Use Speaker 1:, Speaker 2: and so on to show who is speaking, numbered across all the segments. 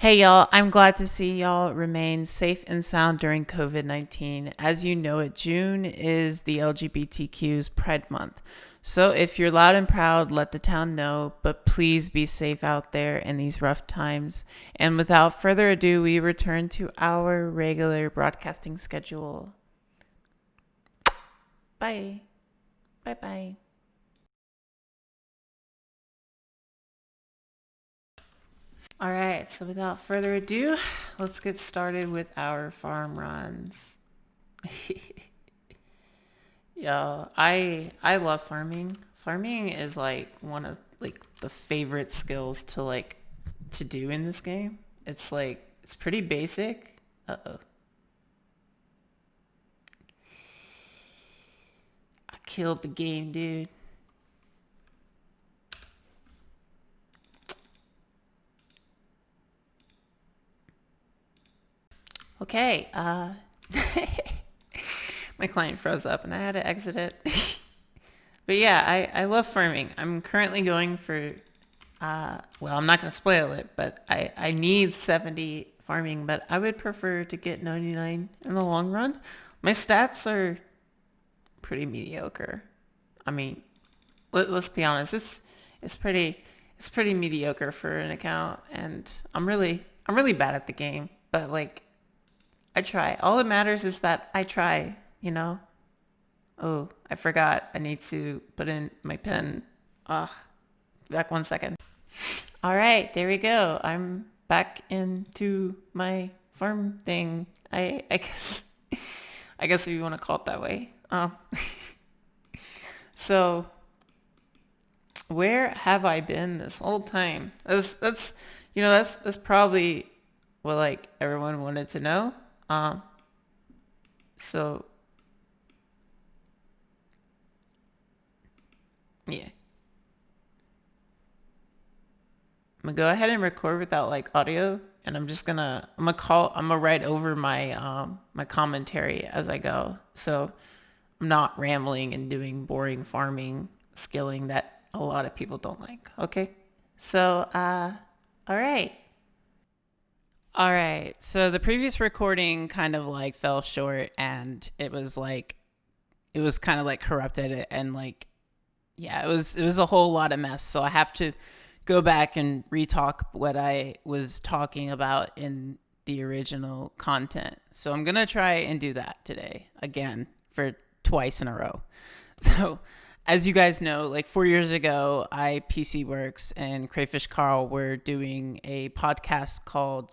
Speaker 1: Hey y'all, I'm glad to see y'all remain safe and sound during COVID-19. As you know it, June is the LGBTQ's Pride Month. So if you're loud and proud, let the town know, but please be safe out there in these rough times. And without further ado, we return to our regular broadcasting schedule. Bye. Bye bye. All right, so without further ado, let's get started with our farm runs. Yo, I love farming. Farming is like one of like the favorite skills to do in this game. It's pretty basic. Uh-oh. I killed the game, dude. Okay, my client froze up and I had to exit it. But yeah, I love farming. I'm currently going for, well, I'm not going to spoil it, but I need 70 farming, but I would prefer to get 99 in the long run. My stats are pretty mediocre. I mean, let's be honest, it's pretty it's pretty mediocre for an account, and I'm really bad at the game, but like I try. All that matters is that I try, you know? Oh, I forgot. I need to put in my pen. Ah, back 1 second. All right, there we go. I'm back into my farm thing. I guess I guess if you want to call it that way. So where have I been this whole time? That's probably what like everyone wanted to know. Um, so yeah, I'm gonna go ahead and record without like audio, and I'm gonna write over my commentary as I go. So I'm not rambling and doing boring farming skilling that a lot of people don't like. Okay. So all right. All right. So the previous recording kind of like fell short, and it was kind of like corrupted and like yeah, it was a whole lot of mess. So I have to go back and retalk what I was talking about in the original content. So I'm going to try and do that today again for twice in a row. So as you guys know, like 4 years ago, I, PC Works, and Crayfish Carl were doing a podcast called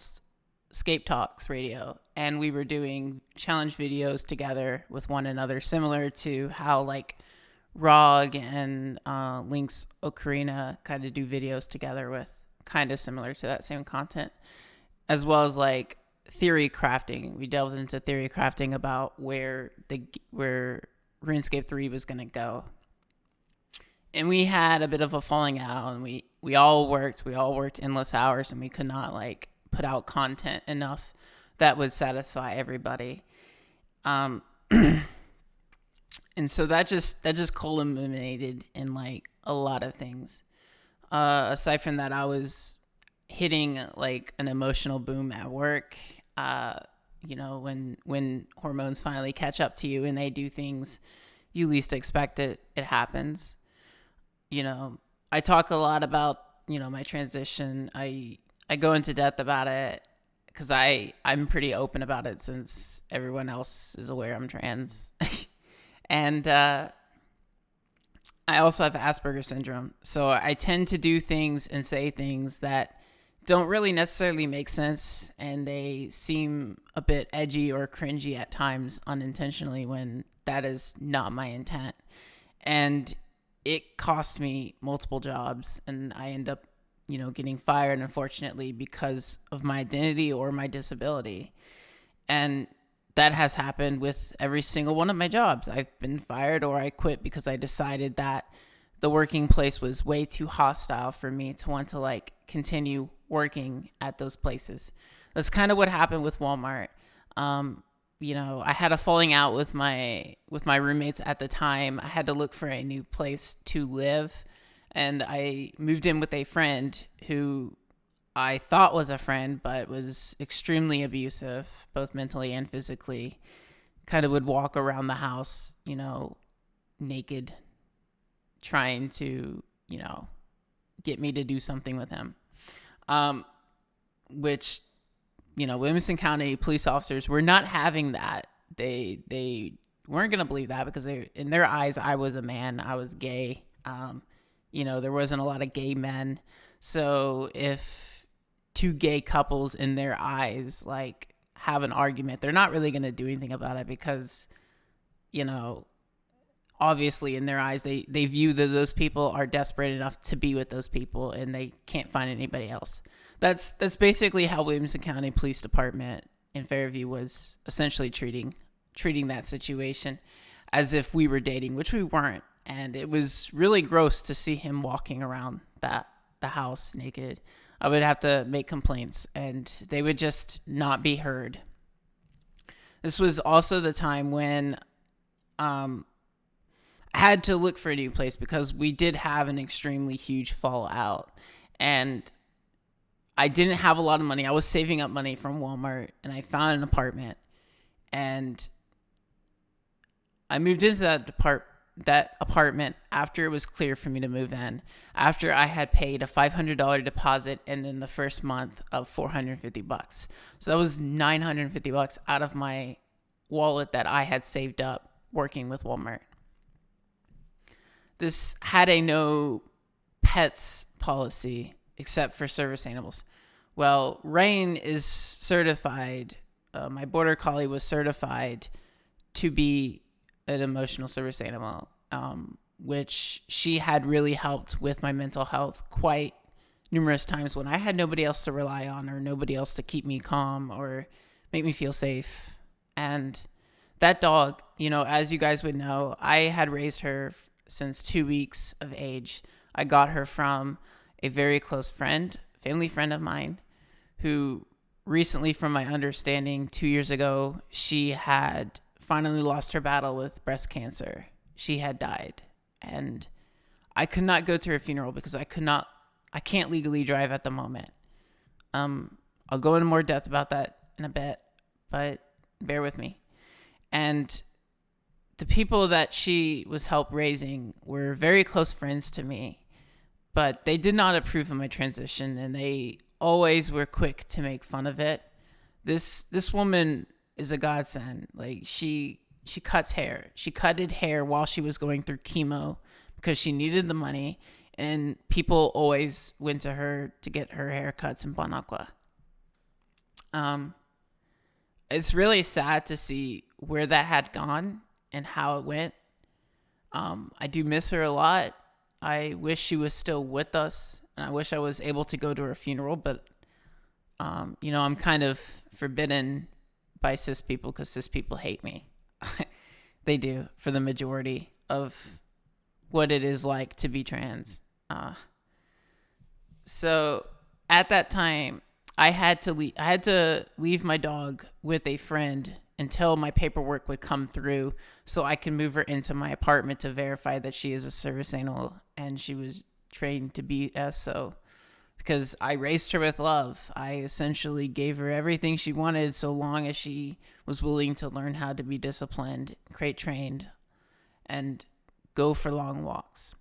Speaker 1: Scape Talks Radio, and we were doing challenge videos together with one another, similar to how like Rog and Link's Ocarina kind of do videos together with kind of similar to that same content, as well as like theory crafting. We delved into theory crafting about where RuneScape 3 was going to go. And we had a bit of a falling out, and we all worked endless hours, and we could not like put out content enough that would satisfy everybody. Um and so that just culminated in like a lot of things. Aside from that, I was hitting like an emotional boom at work. When hormones finally catch up to you and they do things you least expect, it happens. I talk a lot about my transition. I go into depth about it because I'm pretty open about it since everyone else is aware I'm trans. And I also have Asperger's syndrome. So I tend to do things and say things that don't really necessarily make sense, and they seem a bit edgy or cringy at times unintentionally when that is not my intent. And it cost me multiple jobs, and I end up, getting fired, unfortunately, because of my identity or my disability. And that has happened with every single one of my jobs. I've been fired or I quit because I decided that the working place was way too hostile for me to want to like continue working at those places. That's kind of what happened with Walmart. I had a falling out with my roommates at the time. I had to look for a new place to live, and I moved in with a friend who I thought was a friend, but was extremely abusive, both mentally and physically. Kind of would walk around the house, naked, trying to, get me to do something with him. Which, Williamson County police officers were not having that. They weren't going to believe that because in their eyes, I was a man. I was gay. There wasn't a lot of gay men. So if two gay couples in their eyes, like, have an argument, they're not really going to do anything about it because, obviously in their eyes, they view that those people are desperate enough to be with those people and they can't find anybody else. That's basically how Williamson County Police Department in Fairview was essentially treating that situation as if we were dating, which we weren't. And it was really gross to see him walking around the house naked. I would have to make complaints and they would just not be heard. This was also the time when I had to look for a new place because we did have an extremely huge fallout and I didn't have a lot of money. I was saving up money from Walmart and I found an apartment and I moved into that apartment after it was clear for me to move in, after I had paid a $500 deposit and then the first month of $450. So that was $950 out of my wallet that I had saved up working with Walmart. This had a no pets policy except for service animals. Well, Rain is certified. My border collie was certified to be an emotional service animal, which she had really helped with my mental health quite numerous times when I had nobody else to rely on or nobody else to keep me calm or make me feel safe. And that dog, as you guys would know, I had raised her since 2 weeks of age. I got her from a very close friend, family friend of mine, who recently, from my understanding, 2 years ago, she had finally lost her battle with breast cancer. She had died. And I could not go to her funeral because I can't legally drive at the moment. I'll go into more depth about that in a bit, but bear with me. And the people that she was help raising were very close friends to me, but they did not approve of my transition and they always were quick to make fun of it. This woman is a godsend. Like she cuts hair. She cutted hair while she was going through chemo because she needed the money and people always went to her to get her haircuts in Bon Aqua. It's really sad to see where that had gone and how it went. I do miss her a lot. I wish she was still with us and I wish I was able to go to her funeral, but I'm kind of forbidden by cis people because cis people hate me. They do, for the majority of what it is like to be trans. So at that time, I had to leave my dog with a friend until my paperwork would come through so I can move her into my apartment to verify that she is a service animal and she was trained to be as so. Because I raised her with love. I essentially gave her everything she wanted so long as she was willing to learn how to be disciplined, crate trained, and go for long walks.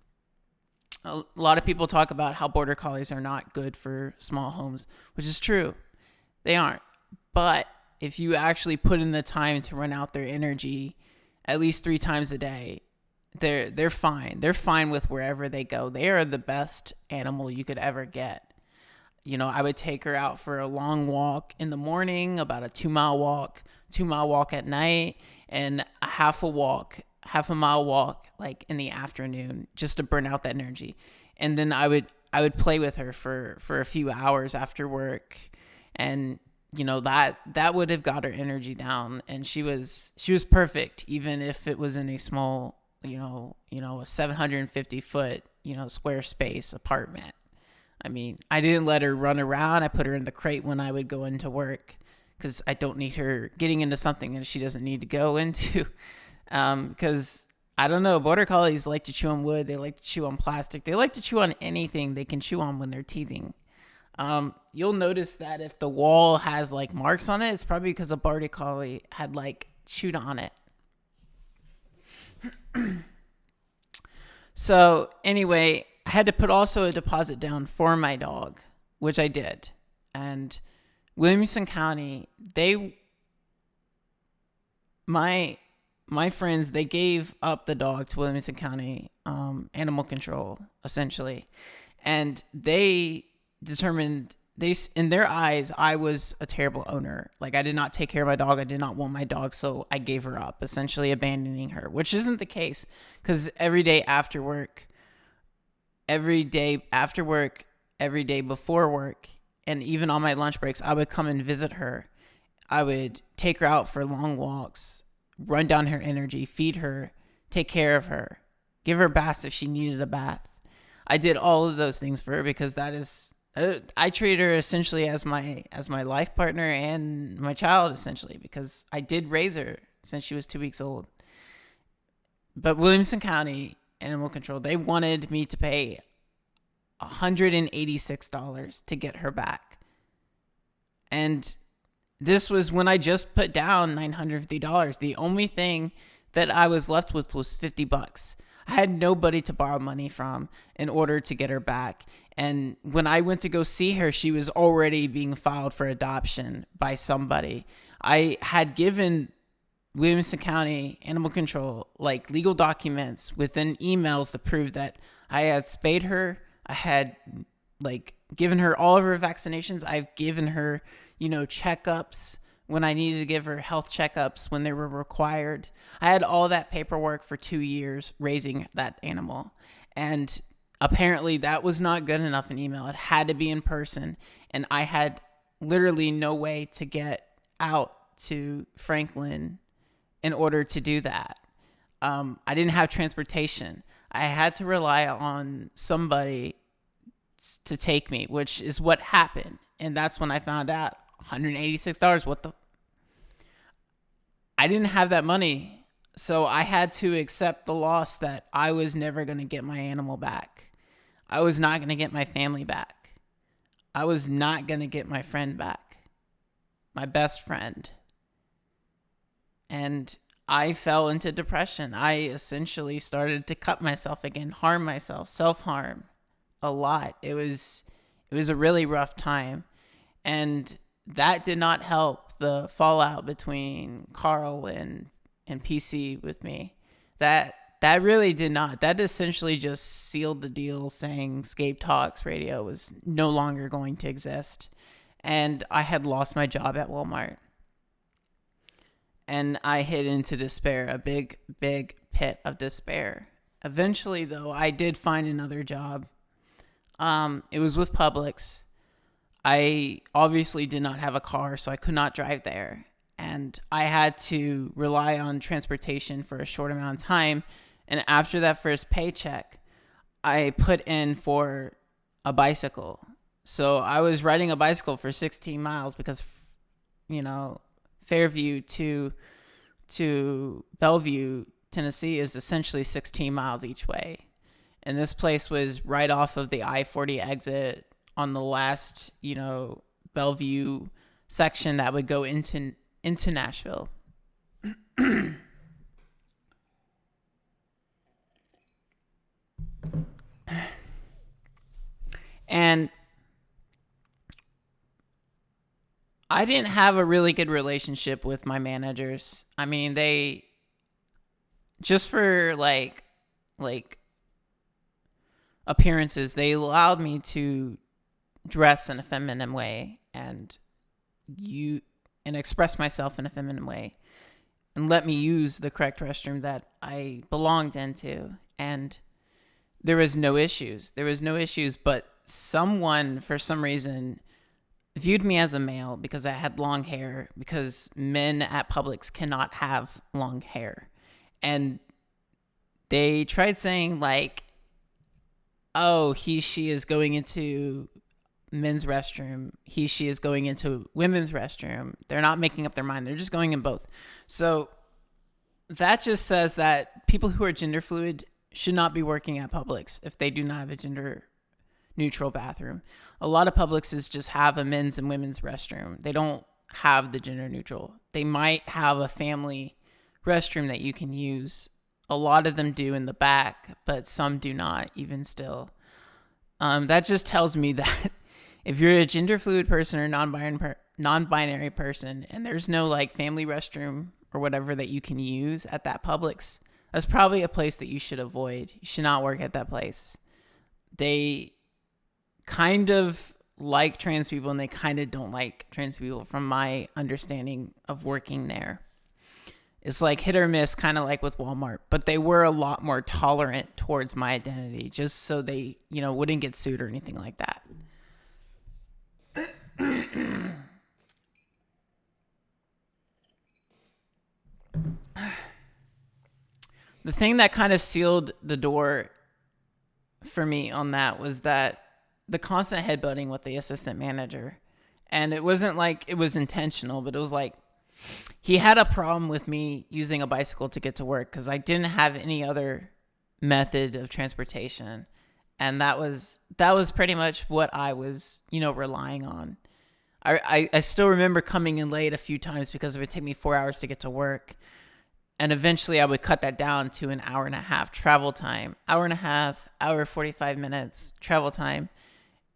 Speaker 1: A lot of people talk about how border collies are not good for small homes, which is true. They aren't. But if you actually put in the time to run out their energy at least 3 times a day, they're fine. They're fine with wherever they go. They are the best animal you could ever get. I would take her out for a long walk in the morning, about a 2-mile walk, 2-mile walk at night, and a half a mile walk like in the afternoon just to burn out that energy. And then I would play with her for a few hours after work. And that would have got her energy down. And she was perfect, even if it was in a small, a 750 foot, square space apartment. I mean, I didn't let her run around. I put her in the crate when I would go into work because I don't need her getting into something that she doesn't need to go into. Because I don't know, border collies like to chew on wood. They like to chew on plastic. They like to chew on anything they can chew on when they're teething. You'll notice that if the wall has like marks on it, it's probably because a Border Collie had like chewed on it. So anyway, I had to put also a deposit down for my dog, which I did. And Williamson County, my friends, they gave up the dog to Williamson County animal control, essentially. And they determined, in their eyes, I was a terrible owner. Like, I did not take care of my dog. I did not want my dog, so I gave her up, essentially abandoning her, which isn't the case, because every day before work, and even on my lunch breaks, I would come and visit her. I would take her out for long walks, run down her energy, feed her, take care of her, give her baths if she needed a bath. I did all of those things for her because I treated her essentially as my life partner and my child, essentially, because I did raise her since she was 2 weeks old. But Williamson County Animal Control, they wanted me to pay $186 to get her back. And this was when I just put down $950. The only thing that I was left with was $50. I had nobody to borrow money from in order to get her back. And when I went to go see her, she was already being filed for adoption by somebody. I had given Williamson County Animal Control like legal documents within emails to prove that I had spayed her. I had like given her all of her vaccinations. I've given her, checkups when I needed to give her health checkups when they were required. I had all that paperwork for 2 years raising that animal. And apparently that was not good enough in email. It had to be in person. And I had literally no way to get out to Franklin in order to do that. I didn't have transportation. I had to rely on somebody to take me, which is what happened. And that's when I found out $186. I didn't have that money. So I had to accept the loss that I was never going to get my animal back. I was not going to get my family back. I was not going to get my friend back, my best friend. And I fell into depression. I essentially started to cut myself again, harm myself, self-harm a lot. It was a really rough time. And that did not help the fallout between Carl and PC with me. That really did not. That essentially just sealed the deal, saying Scape Talks Radio was no longer going to exist. And I had lost my job at Walmart. And I hit into despair, a big, big pit of despair. Eventually, though, I did find another job. It was with Publix. I obviously did not have a car, so I could not drive there. And I had to rely on transportation for a short amount of time. And after that first paycheck, I put in for a bicycle. So I was riding a bicycle for 16 miles because, Fairview to Bellevue, Tennessee is essentially 16 miles each way. And this place was right off of the I-40 exit on the last, Bellevue section that would go into Nashville. And I didn't have a really good relationship with my managers. I mean, they just for like appearances, they allowed me to dress in a feminine way and express myself in a feminine way and let me use the correct restroom that I belonged into. And there was no issues. But someone, for some reason, viewed me as a male because I had long hair, because men at Publix cannot have long hair. And they tried saying like, oh, she is going into men's restroom. She is going into women's restroom. They're not making up their mind. They're just going in both. So that just says that people who are gender fluid should not be working at Publix if they do not have a gender neutral bathroom. A lot of Publixes just have a men's and women's restroom. They don't have the gender neutral. They might have a family restroom that you can use. A lot of them do in the back, but some do not, even still. That just tells me that if you're a gender fluid person or non-binary person and there's no like family restroom or whatever that you can use at that Publix, that's probably a place that you should avoid. You should not work at that place. They kind of like trans people and they kind of don't like trans people from my understanding of working there. It's like hit or miss, kind of like with Walmart, but they were a lot more tolerant towards my identity just so they, wouldn't get sued or anything like that. The thing that kind of sealed the door for me on that was that the constant headbutting with the assistant manager. And it wasn't like it was intentional, but it was like he had a problem with me using a bicycle to get to work because I didn't have any other method of transportation. And that was pretty much what I was, relying on. I still remember coming in late a few times because it would take me 4 hours to get to work. And eventually I would cut that down to an hour and a half travel time, hour and a half, hour 45 minutes travel time.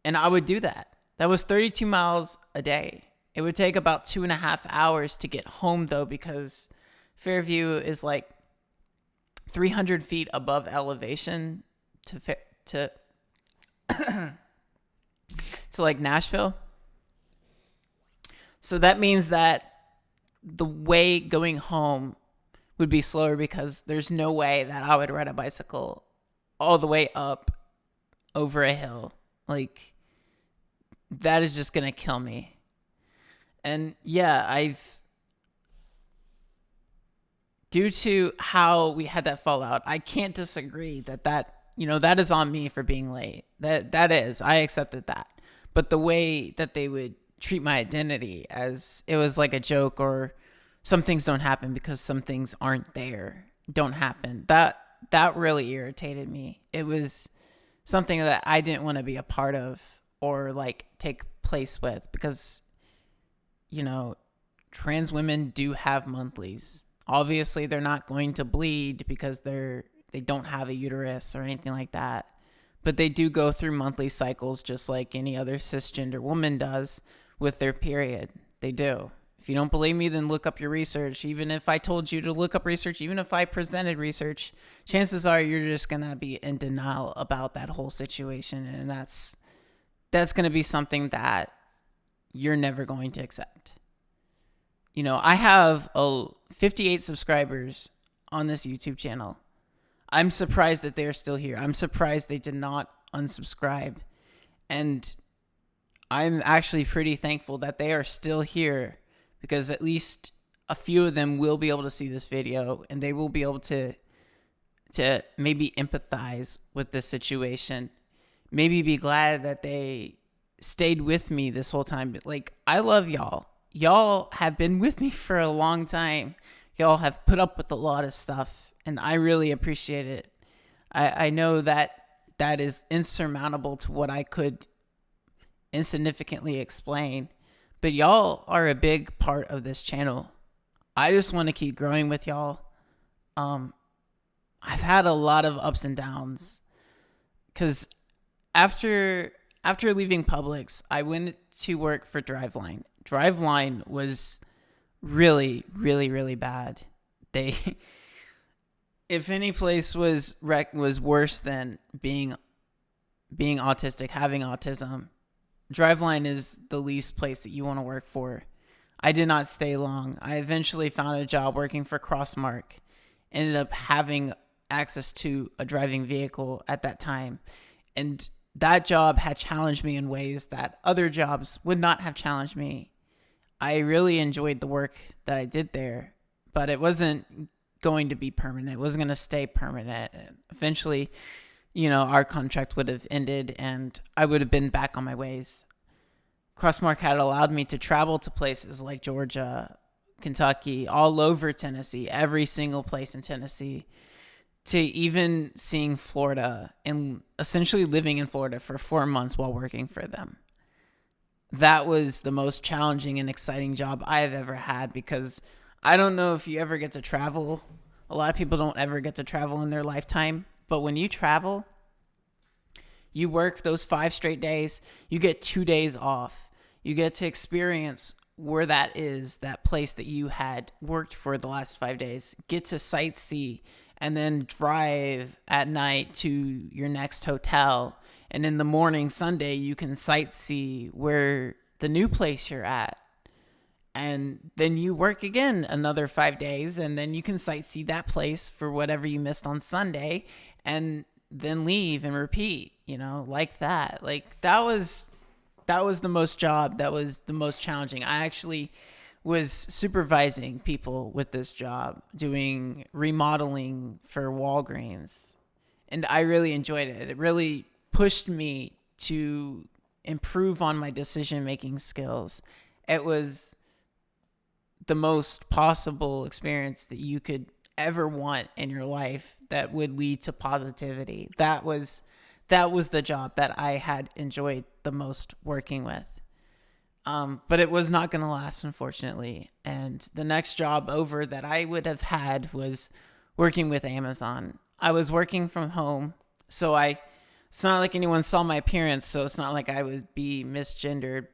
Speaker 1: And I would do that. That was 32 miles a day. It would take about 2.5 hours to get home though, because Fairview is like 300 feet above elevation to like Nashville. So that means that the way going home would be slower because there's no way that I would ride a bicycle all the way up over a hill. Like, that is just going to kill me. And yeah, due to how we had that fallout, I can't disagree that is on me for being late. That is, I accepted that. But the way that they would treat my identity as it was like a joke, or some things don't happen because some things don't happen. That really irritated me. It was something that I didn't want to be a part of or like take place with because, trans women do have monthlies. Obviously, they're not going to bleed because they don't have a uterus or anything like that. But they do go through monthly cycles just like any other cisgender woman does with their period. They do. If you don't believe me, then look up your research. Even if I told you to look up research, even if I presented research, chances are you're just going to be in denial about that whole situation. And that's going to be something that you're never going to accept. I have 58 subscribers on this YouTube channel. I'm surprised that they're still here. I'm surprised they did not unsubscribe. And I'm actually pretty thankful that they are still here, because at least a few of them will be able to see this video and they will be able to maybe empathize with this situation. Maybe be glad that they stayed with me this whole time. But like, I love y'all. Y'all have been with me for a long time. Y'all have put up with a lot of stuff and I really appreciate it. I know that is insurmountable to what I could insignificantly explain. But y'all are a big part of this channel. I just want to keep growing with y'all. I've had a lot of ups and downs. Because after leaving Publix, I went to work for Driveline. Driveline was really, really, really bad. If any place was worse than being autistic, having autism, Driveline is the least place that you want to work for. I did not stay long. I eventually found a job working for Crossmark. Ended up having access to a driving vehicle at that time. And that job had challenged me in ways that other jobs would not have challenged me. I really enjoyed the work that I did there, but it wasn't going to be permanent. It wasn't going to stay permanent. Eventually, our contract would have ended and I would have been back on my ways. Crossmark had allowed me to travel to places like Georgia, Kentucky, all over Tennessee, every single place in Tennessee, to even seeing Florida and essentially living in Florida for 4 months while working for them. That was the most challenging and exciting job I have ever had, because I don't know if you ever get to travel. A lot of people don't ever get to travel in their lifetime. But when you travel, you work those 5 straight days, you get 2 days off. You get to experience where that is, that place that you had worked for the last 5 days. Get to sightsee and then drive at night to your next hotel. And in the morning, Sunday, you can sightsee where the new place you're at. And then you work again another 5 days, and then you can sightsee that place for whatever you missed on Sunday, and then leave and repeat, like that. Like that was the most challenging. I actually was supervising people with this job, doing remodeling for Walgreens, and I really enjoyed it. It really pushed me to improve on my decision-making skills. It was the most possible experience that you could ever want in your life that would lead to positivity. That was the job that I had enjoyed the most working with. But it was not going to last, unfortunately. And the next job over that I would have had was working with Amazon. I was working from home, so it's not like anyone saw my appearance, so it's not like I would be misgendered.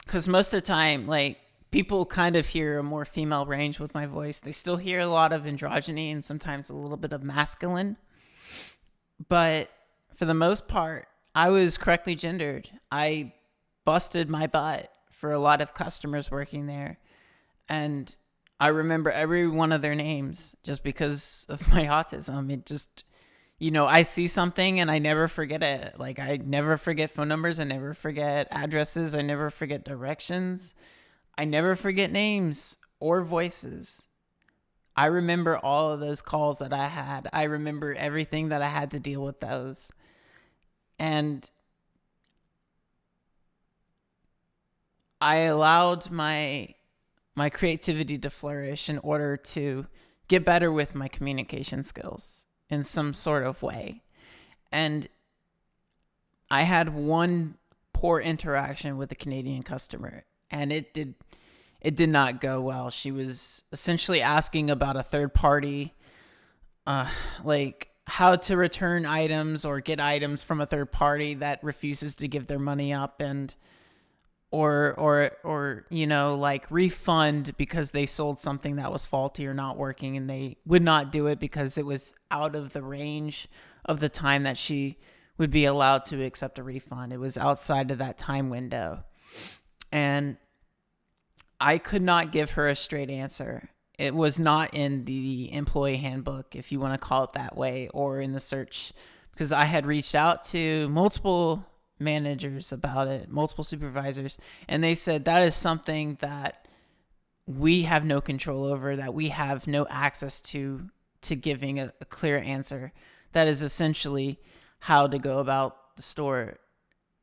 Speaker 1: Because most of the time, like, people kind of hear a more female range with my voice. They still hear a lot of androgyny and sometimes a little bit of masculine. But for the most part, I was correctly gendered. I busted my butt for a lot of customers working there. And I remember every one of their names just because of my autism. It just, I see something and I never forget it. Like, I never forget phone numbers. I never forget addresses. I never forget directions. I never forget names or voices. I remember all of those calls that I had. I remember everything that I had to deal with those. And I allowed my creativity to flourish in order to get better with my communication skills in some sort of way. And I had one poor interaction with a Canadian customer, and it did not go well. She was essentially asking about a third party, like how to return items or get items from a third party that refuses to give their money up, and or like refund because they sold something that was faulty or not working, and they would not do it because it was out of the range of the time that she would be allowed to accept a refund. It was outside of that time window. And I could not give her a straight answer. It was not in the employee handbook, if you want to call it that way, or in the search, because I had reached out to multiple managers about it, multiple supervisors, and they said that is something that we have no control over, that we have no access to giving a clear answer. That is essentially how to go about the store.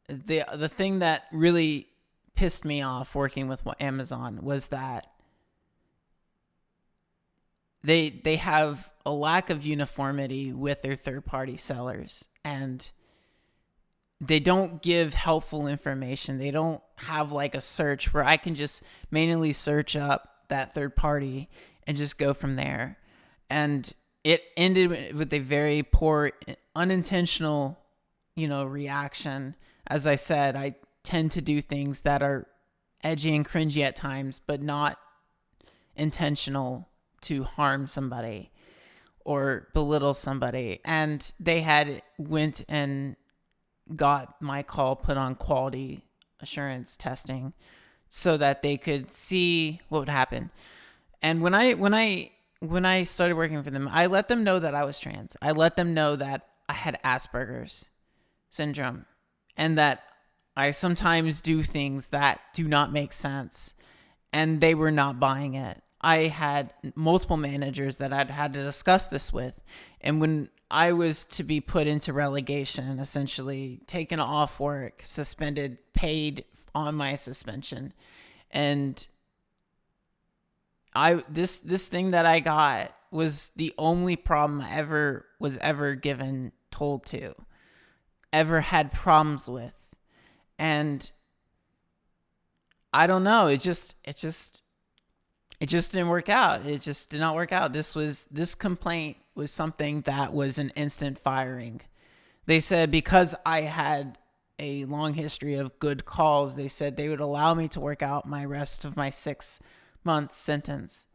Speaker 1: The thing that really pissed me off working with Amazon was that they have a lack of uniformity with their third-party sellers, and they don't give helpful information. They don't have like a search where I can just manually search up that third party and just go from there. And it ended with a very poor, unintentional, reaction. As I said, I tend to do things that are edgy and cringy at times, but not intentional to harm somebody or belittle somebody. And they had went and got my call put on quality assurance testing so that they could see what would happen. And when I started working for them, I let them know that I was trans. I let them know that I had Asperger's syndrome and that I sometimes do things that do not make sense, and they were not buying it. I had multiple managers that I'd had to discuss this with, and when I was to be put into relegation, essentially taken off work, suspended, paid on my suspension, and This thing that I got was the only problem I ever given told to, ever had problems with. And I don't know, it just didn't work out. It just did not work out. This complaint was something that was an instant firing. They said because I had a long history of good calls, they said they would allow me to work out my rest of my 6-month sentence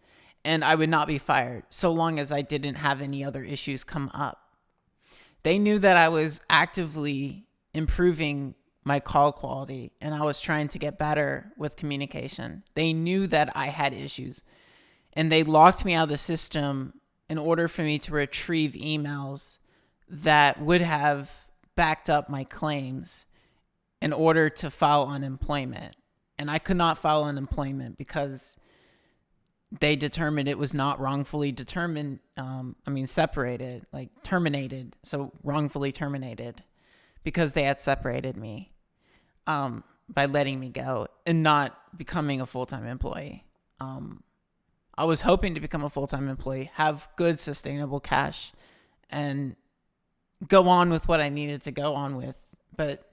Speaker 1: and I would not be fired so long as I didn't have any other issues come up. They knew that I was actively improving my call quality and I was trying to get better with communication. They knew that I had issues and they locked me out of the system in order for me to retrieve emails that would have backed up my claims in order to file unemployment. And I could not file unemployment because they determined it was not wrongfully separated, like terminated. So wrongfully terminated because they had separated me by letting me go and not becoming a full-time employee. I was hoping to become a full-time employee, have good sustainable cash, and go on with what I needed to go on with. But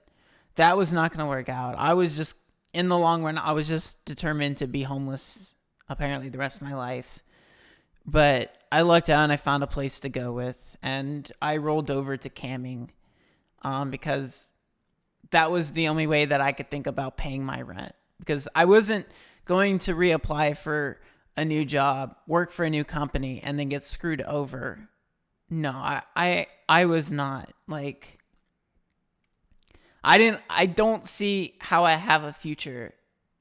Speaker 1: that was not going to work out. I was just, in the long run, I was just determined to be homeless apparently the rest of my life. But I lucked out and I found a place to go with. And I rolled over to camming because that was the only way that I could think about paying my rent. Because I wasn't going to reapply for a new job, work for a new company, and then get screwed over. No, I was not. Like, I don't see how I have a future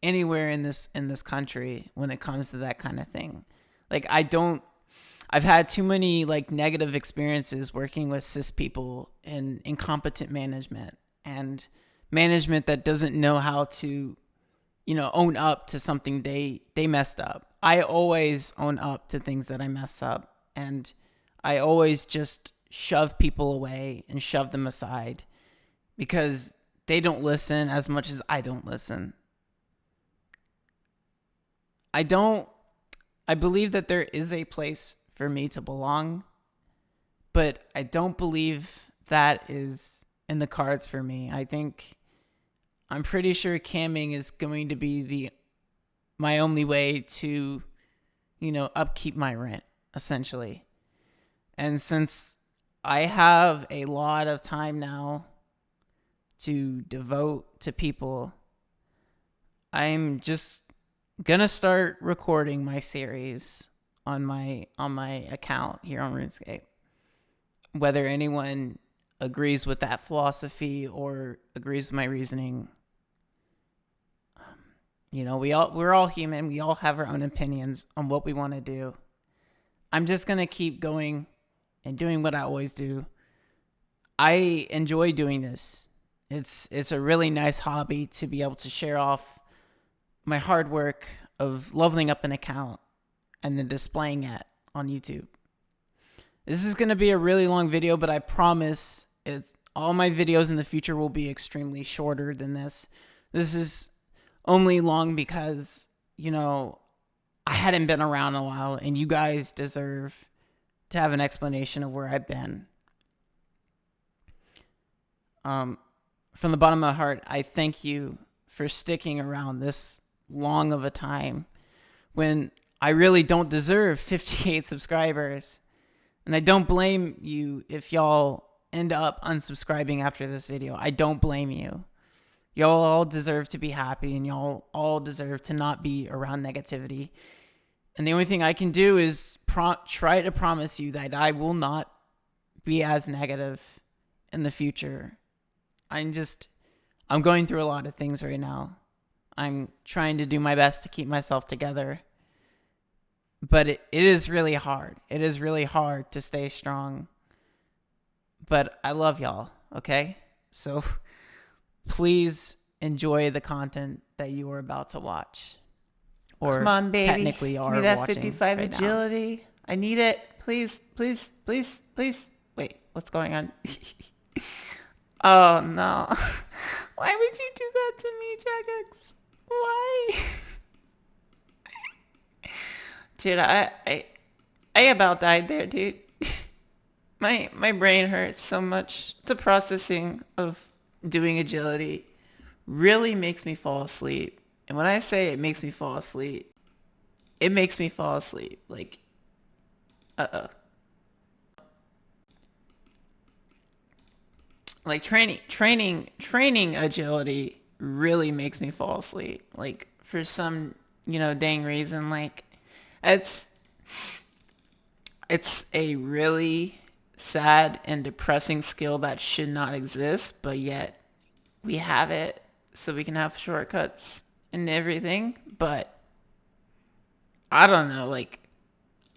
Speaker 1: anywhere in this country when it comes to that kind of thing. Like, I've had too many like negative experiences working with cis people and incompetent management and management that doesn't know how to, own up to something they messed up. I always own up to things that I mess up, and I always just shove people away and shove them aside because they don't listen as much as I don't listen. I believe that there is a place for me to belong, but I don't believe that is in the cards for me. I'm pretty sure camming is going to be my only way to, upkeep my rent, essentially. And since I have a lot of time now to devote to people, I'm just gonna start recording my series on my account here on RuneScape. Whether anyone agrees with that philosophy or agrees with my reasoning, we're all human. We all have our own opinions on what we want to do. I'm just gonna keep going and doing what I always do. I enjoy doing this. It's a really nice hobby to be able to share off my hard work of leveling up an account and then displaying it on YouTube. This is going to be a really long video, but I promise all my videos in the future will be extremely shorter than this. This is only long because, I hadn't been around a while and you guys deserve to have an explanation of where I've been. From the bottom of my heart, I thank you for sticking around this long of a time when I really don't deserve 58 subscribers. And I don't blame you if y'all end up unsubscribing after this video. I don't blame you. Y'all all deserve to be happy and y'all all deserve to not be around negativity. And the only thing I can do is try to promise you that I will not be as negative in the future. I'm going through a lot of things right now. I'm trying to do my best to keep myself together. But it is really hard. It is really hard to stay strong. But I love y'all, okay? So please enjoy the content that you are about to watch. Or come on, baby.
Speaker 2: Technically are
Speaker 1: Give me that
Speaker 2: watching
Speaker 1: 55
Speaker 2: right now.
Speaker 1: agility. I need it. Please, please, please, please. Wait, what's going on? Oh, no. Why would you do that to me, Jagex? Why? Dude, I about died there, dude. My brain hurts so much. The processing of doing agility really makes me fall asleep. And when I say it makes me fall asleep, it makes me fall asleep. Like, uh-oh. Like training agility really makes me fall asleep. Like for some, dang reason, like it's it's a really sad and depressing skill that should not exist, but yet we have it so we can have shortcuts and everything. But I don't know, like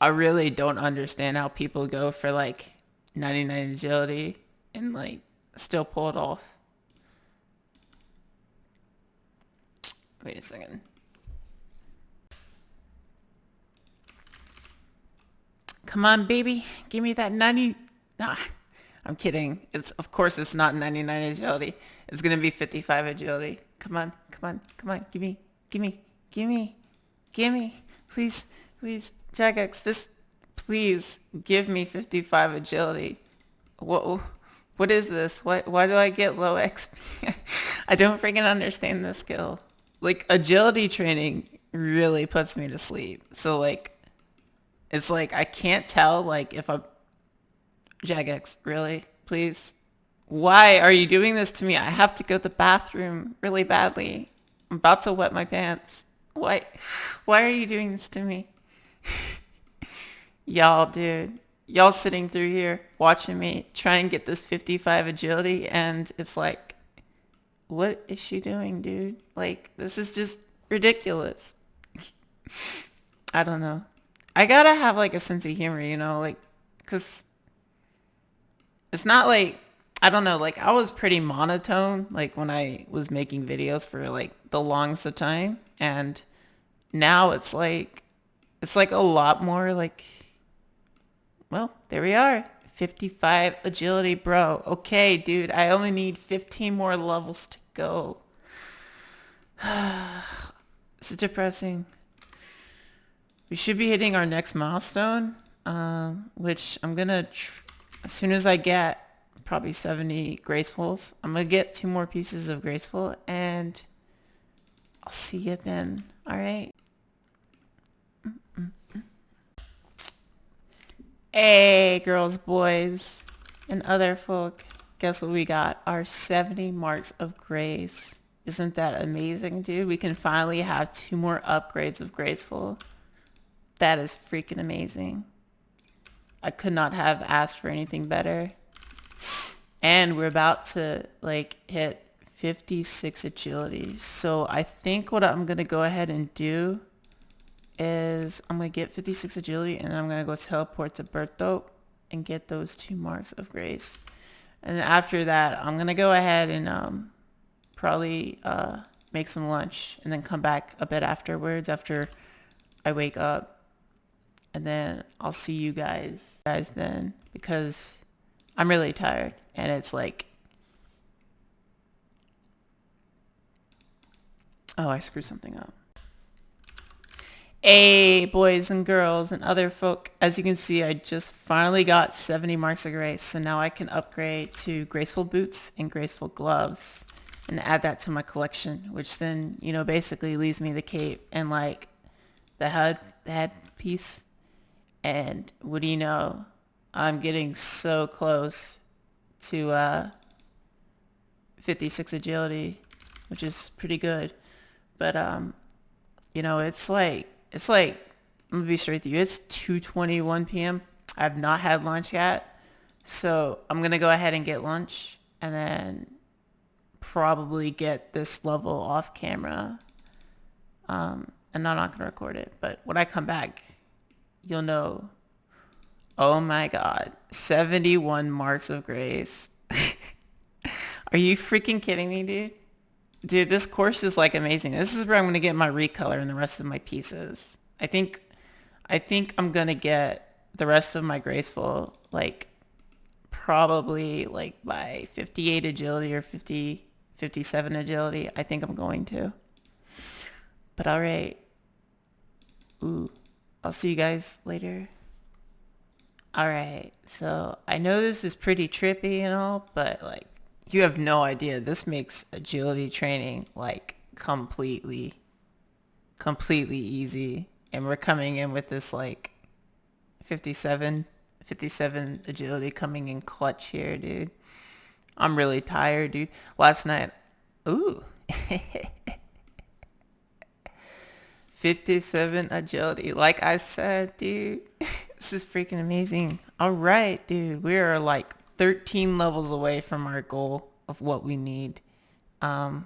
Speaker 1: I really don't understand how people go for like 99 agility and like still pull it off. Wait a second. Come on, baby. Give me that 90. Nah, I'm kidding. Of course it's not 99 agility. It's going to be 55 agility. Come on. Come on. Come on. Give me. Give me. Give me. Give me. Please. Please. Jagex, just please give me 55 agility. What is this? Why do I get low XP? I don't freaking understand this skill. Like agility training really puts me to sleep. So like it's like I can't tell like if I'm Jagex, really? Please? Why are you doing this to me? I have to go to the bathroom really badly. I'm about to wet my pants. Why are you doing this to me? Y'all, dude. Y'all sitting through here watching me try and get this 55 agility and it's like, what is she doing, dude? Like, this is just ridiculous. I don't know. I gotta have like a sense of humor, like, cause it's not like, I don't know, like I was pretty monotone, like when I was making videos for like the longest of time. And now it's like a lot more like, well, there we are. 55 agility, bro. Okay, dude, I only need 15 more levels to go. It's depressing. We should be hitting our next milestone, which I'm gonna, as soon as I get probably 70 gracefuls, I'm gonna get 2 more pieces of graceful, and I'll see you then. All right. Hey, girls, boys, and other folk. Guess what we got? Our 70 marks of grace. Isn't that amazing, dude? We can finally have 2 more upgrades of graceful. That is freaking amazing. I could not have asked for anything better. And we're about to like hit 56 agility. So I think what I'm going to go ahead and do is I'm going to get 56 agility and I'm going to go teleport to Bertho and get those 2 marks of grace. And then after that, I'm going to go ahead and probably make some lunch and then come back a bit afterwards after I wake up. And then I'll see you guys then because I'm really tired and it's like, oh, I screwed something up. Hey, boys and girls and other folk. As you can see, I just finally got 70 marks of grace. So now I can upgrade to graceful boots and graceful gloves and add that to my collection, which then, basically leaves me the cape and like the head piece. And what do you know? I'm getting so close to 56 agility, which is pretty good. But it's like I'm gonna be straight with you. It's 2:21 p.m. I have not had lunch yet, so I'm gonna go ahead and get lunch and then probably get this level off camera. And I'm not gonna record it, but when I come back, you'll know. Oh my God, 71 marks of grace. Are you freaking kidding me, dude? Dude, this course is like amazing. This is where I'm gonna get my recolor and the rest of my pieces. I think I'm gonna get the rest of my graceful like probably like by 58 agility or 57 agility. I think I'm going to. But all right. Ooh. I'll see you guys later. Alright, so I know this is pretty trippy and all, but like, you have no idea. This makes agility training like completely easy. And we're coming in with this like 57 agility coming in clutch here, dude. I'm really tired, dude. Last night, ooh, 57 agility. Like I said, dude, this is freaking amazing. All right, dude, we are like 13 levels away from our goal of what we need. So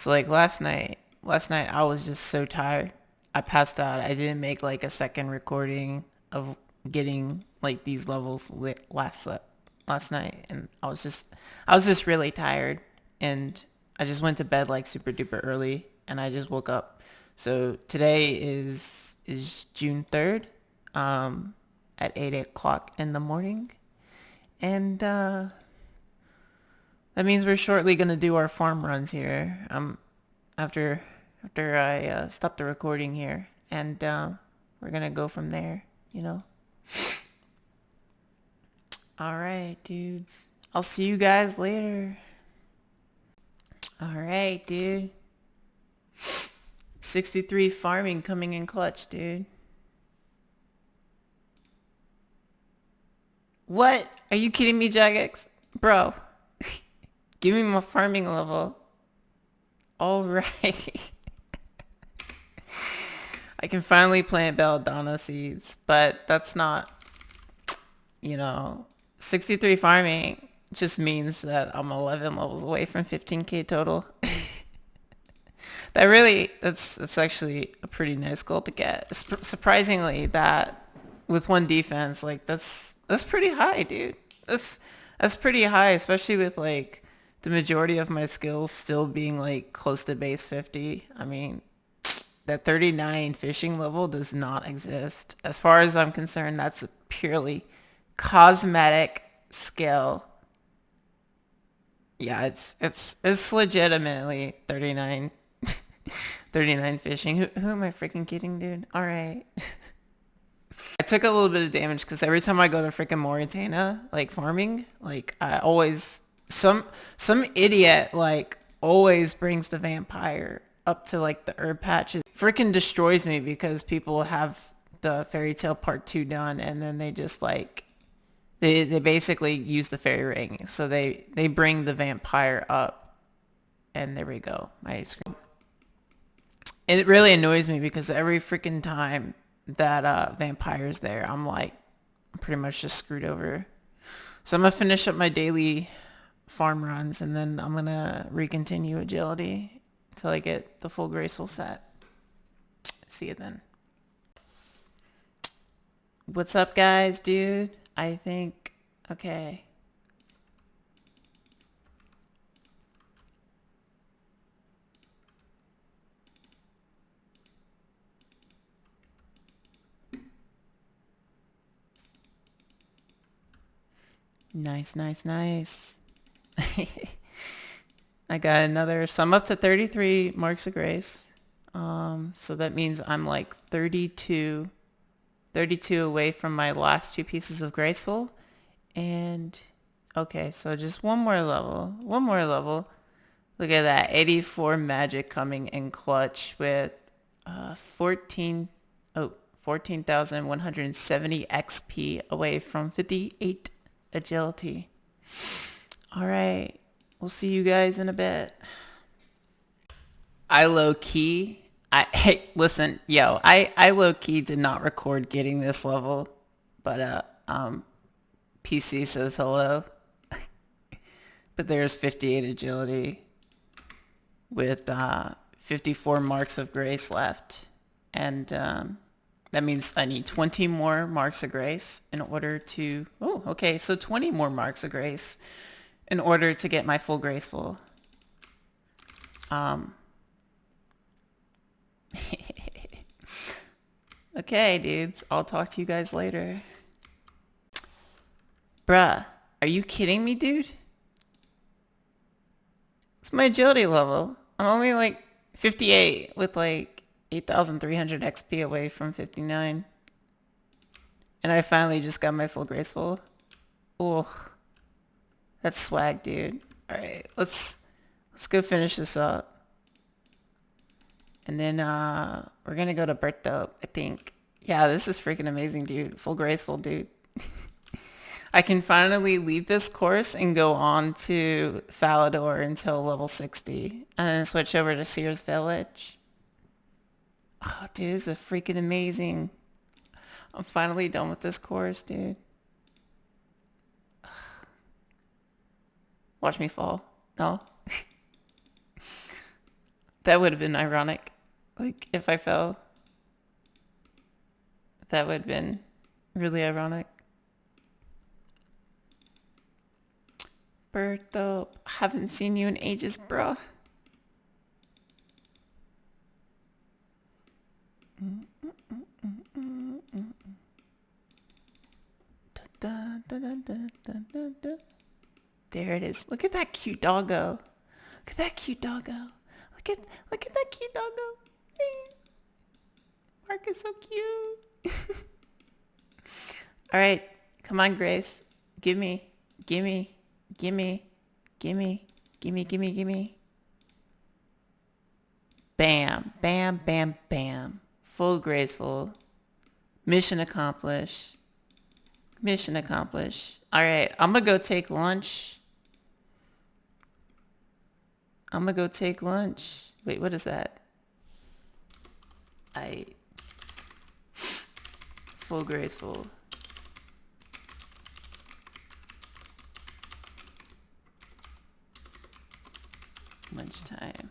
Speaker 1: like last night I was just so tired. I passed out. I didn't make like a second recording of getting like these levels lit last night, and I was just really tired, and I just went to bed like super duper early, and I just woke up. So today is June 3rd, at 8 o'clock in the morning, and that means we're shortly gonna do our farm runs here. After I stop the recording here, and we're gonna go from there. You know. All right, dudes. I'll see you guys later. All right, dude. 63 farming coming in clutch, dude. What? Are you kidding me, Jagex? Bro, give me my farming level. All right. I can finally plant belladonna seeds, but that's not, 63 farming just means that I'm 11 levels away from 15k total. That's actually a pretty nice goal to get. Surprisingly, that with one defense, like that's pretty high, dude. That's pretty high, especially with like the majority of my skills still being like close to base 50. I mean, that 39 fishing level does not exist. As far as I'm concerned, that's a purely cosmetic skill. Yeah, it's legitimately 39 39 fishing. Who am I freaking kidding, dude? All right. I took a little bit of damage because every time I go to freaking Mauritania, like farming, like I always some idiot like always brings the vampire up to like the herb patches. Freaking destroys me because people have the fairy tale part 2 done, and then they just like they basically use the fairy ring. So they bring the vampire up, and there we go. My screen. And it really annoys me because every freaking time that vampire's there, I'm pretty much just screwed over. So I'm gonna finish up my daily farm runs, and then I'm gonna recontinue agility until I get the full graceful set. See you then. What's up, guys, dude? I think, okay. Nice, nice, nice. I got another, so I'm up to 33 marks of grace. So that means I'm like 32 away from my last 2 pieces of graceful. And okay, so just one more level. Look at that, 84 magic coming in clutch with 14,170 XP away from 58 agility. All right, we'll see you guys in a bit. I low key, hey, listen, yo, I low key did not record getting this level, but PC says hello. But there's 58 agility with 54 marks of grace left, and that means I need 20 more marks of grace in order to, oh, okay, so 20 more marks of grace in order to get my full graceful. Okay, dudes, I'll talk to you guys later. Bruh, are you kidding me, dude? It's my agility level. I'm only like 58 with like 8,300 XP away from 59. And I finally just got my full graceful. Ugh. That's swag, dude. Alright, let's go finish this up. And then we're gonna go to Bertho, I think. Yeah, this is freaking amazing, dude. Full graceful, dude. I can finally leave this course and go on to Falador until level 60. And then switch over to Seer's Village. Oh, dude, this is freaking amazing. I'm finally done with this course, dude. Watch me fall. No. That would have been ironic. Like, if I fell. That would have been really ironic. Bertho, haven't seen you in ages, bro. There it is. Look at that cute doggo. Look at that cute doggo. Look at that cute doggo. Hey. Mark is so cute. All right, come on, Grace. Gimme. Bam, bam, bam, bam. Full graceful. Mission accomplished. Mission accomplished. All right, I'm gonna go take lunch. Wait, what is that? Full graceful. Lunchtime.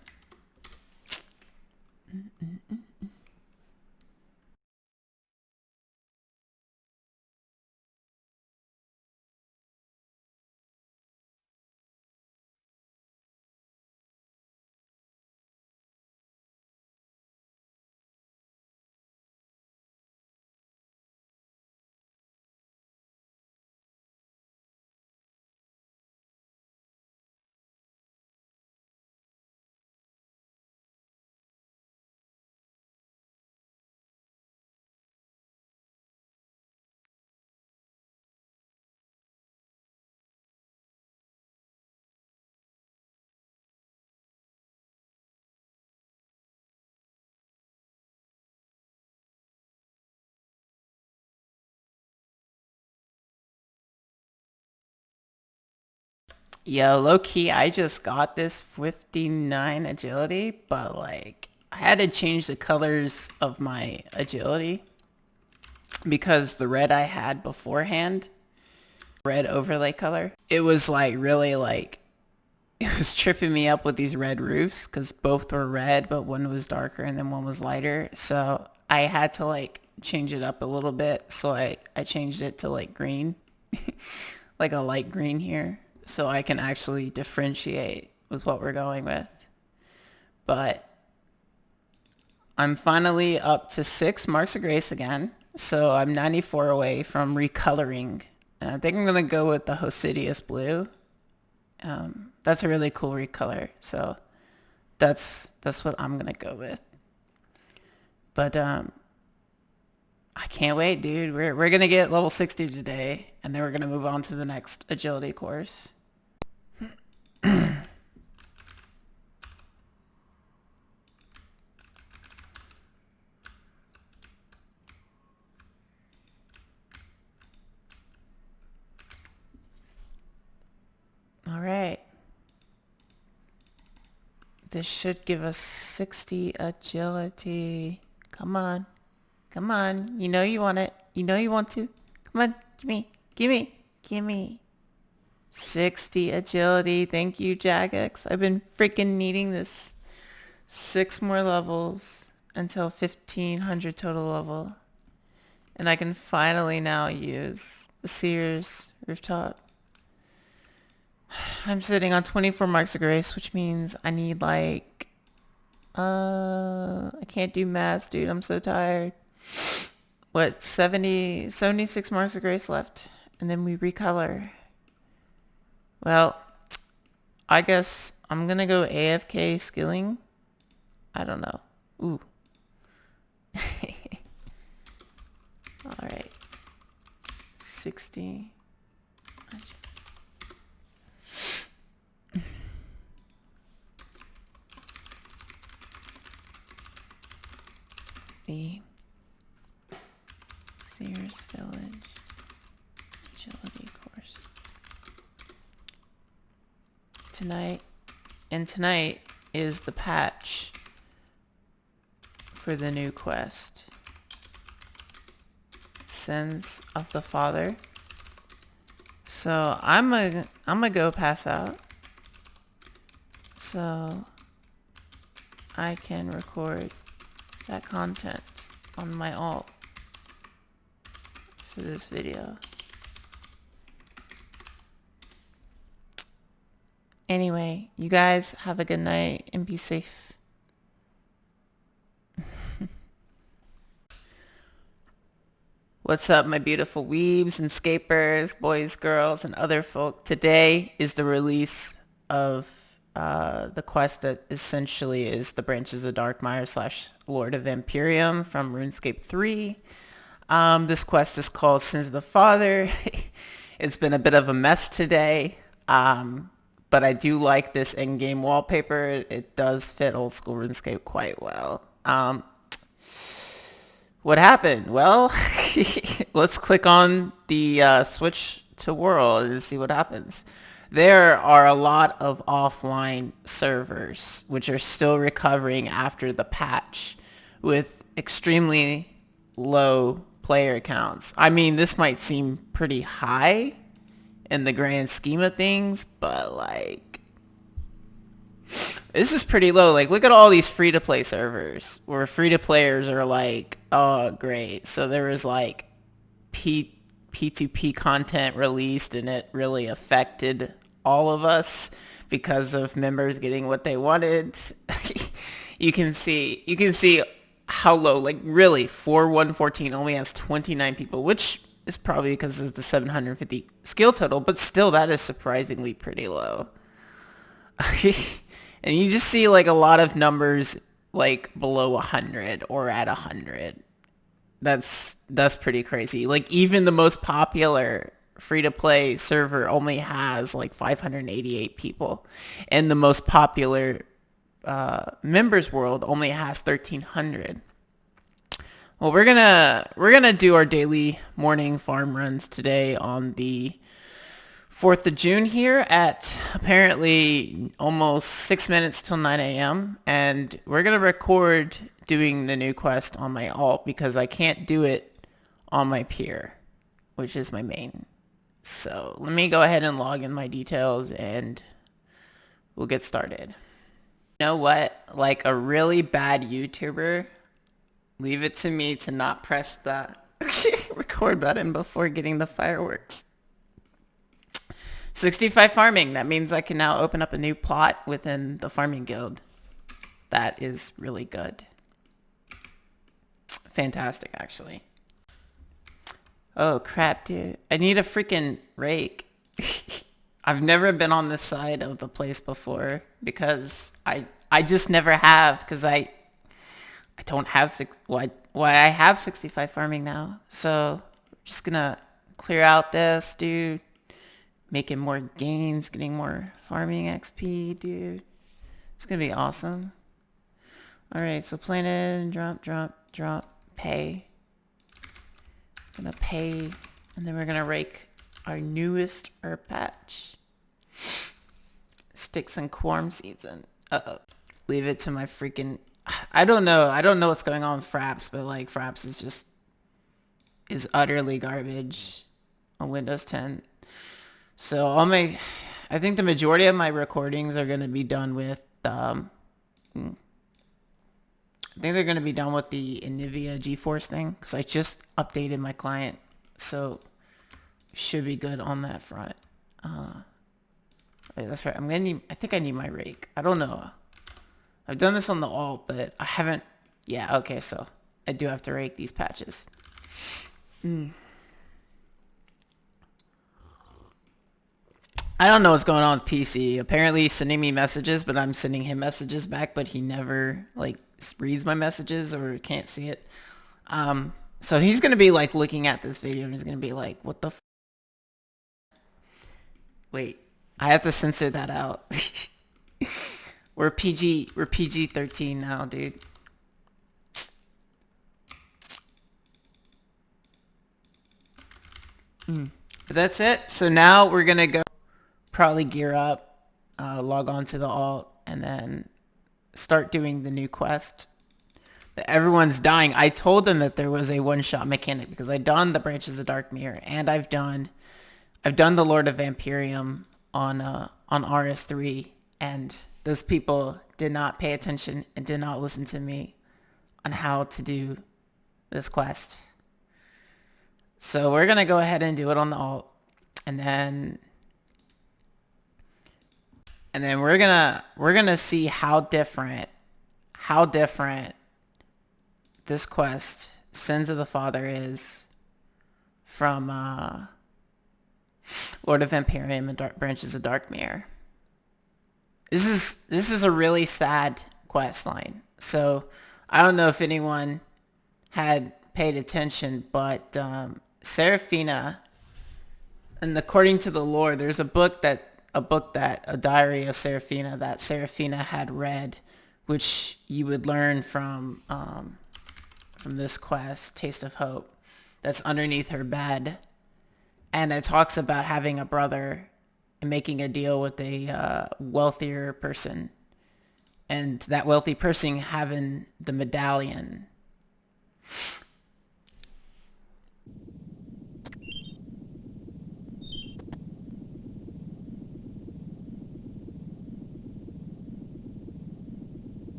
Speaker 1: Yo, low key, I just got this 59 agility, but like, I had to change the colors of my agility because the red I had beforehand, red overlay color, it was like really like, it was tripping me up with these red roofs because both were red, but one was darker and then one was lighter. So I had to like change it up a little bit. So I changed it to like green, like a light green here. So I can actually differentiate with what we're going with. But I'm finally up to 6 marks of grace again. So I'm 94 away from recoloring. And I think I'm going to go with the Hosidius blue. That's a really cool recolor. So that's what I'm going to go with. But I can't wait, dude. We're going to get level 60 today. And then we're going to move on to the next agility course. All right. This should give us 60 agility. Come on. Come on. You know you want it. You know you want to. Come on. Give me. 60 agility. Thank you, Jagex. I've been freaking needing this. 6 more levels until 1500 total level. And I can finally now use the Seer's rooftop. I'm sitting on 24 marks of grace, which means I need like, I can't do math, dude. I'm so tired. What, 76 marks of grace left. And then we recolor. Well, I guess I'm going to go AFK skilling. I don't know. Ooh. All right. 60. The Sears Village agility course. Tonight is the patch for the new quest. Sins of the Father. So I'm gonna go pass out so I can record that content on my alt for this video. Anyway, you guys have a good night and be safe. What's up, my beautiful weebs and scapers, boys, girls, and other folk? Today is the release of the quest that essentially is the Branches of Darkmire / Lord of Vampirium from RuneScape 3. This quest is called Sins of the Father. It's been a bit of a mess today, but I do like this in-game wallpaper. It does fit old school RuneScape quite well. What happened? Well, let's click on the switch to world and see what happens. There are a lot of offline servers which are still recovering after the patch with extremely low player counts. I mean, this might seem pretty high in the grand scheme of things, but like, this is pretty low. Like, look at all these free-to-play servers where free-to-players are like, oh, great. So there was like P2P content released and it really affected all of us because of members getting what they wanted. You can see how low, like really 4114 only has 29 people, which is probably because of the 750 skill total, but still that is surprisingly pretty low. And you just see like a lot of numbers like below 100 or at 100. That's pretty crazy. Like even the most popular free-to-play server only has like 588 people, and the most popular members world only has 1,300. Well, we're gonna do our daily morning farm runs today on the 4th of June here at apparently almost 6 minutes till 9 a.m. And we're going to record doing the new quest on my alt because I can't do it on my peer, which is my main. So let me go ahead and log in my details and we'll get started. You know what? Like a really bad YouTuber, leave it to me to not press the record button before getting the fireworks. 65 farming. That means I can now open up a new plot within the farming guild. That is really good. Fantastic, actually. Oh, crap, dude. I need a freaking rake. I've never been on this side of the place before because I just never have because I don't have why I have 65 farming now. So I'm just gonna clear out this, dude. Making more gains, getting more farming XP, dude. It's gonna be awesome. Alright, so planet, drop, pay. Gonna pay, and then we're gonna rake our newest herb patch. Sticks and quorum season. Uh-oh. Leave it to my freaking... I don't know what's going on with Fraps, but like Fraps is utterly garbage on Windows 10. So I think the majority of my recordings are going to be done with, I think they're going to be done with the NVIDIA GeForce thing because I just updated my client, so should be good on that front. Wait, that's right. I think I need my rake. I don't know. I've done this on the alt, but I haven't. Yeah, okay, so I do have to rake these patches. I don't know what's going on with PC. Apparently he's sending me messages, but I'm sending him messages back, but he never like reads my messages or can't see it. So he's gonna be like looking at this video and he's gonna be like, "What the? Wait, I have to censor that out." We're PG-13 now, dude. But that's it. So now we're gonna go probably gear up, log on to the alt, and then start doing the new quest. But everyone's dying. I told them that there was a one-shot mechanic because I done the Branches of Dark Mirror and I've done the Lord of Vampirium on RS3, and those people did not pay attention and did not listen to me on how to do this quest. So we're gonna go ahead and do it on the alt, and then we're gonna see how different this quest, Sins of the Father, is from Lord of Vampirium and Branches of Dark Mirror. This is a really sad quest line. So I don't know if anyone had paid attention, but Seraphina, and according to the lore, there's a diary of Seraphina that Seraphina had read, which you would learn from this quest, Taste of Hope, that's underneath her bed, and it talks about having a brother and making a deal with a wealthier person, and that wealthy person having the medallion.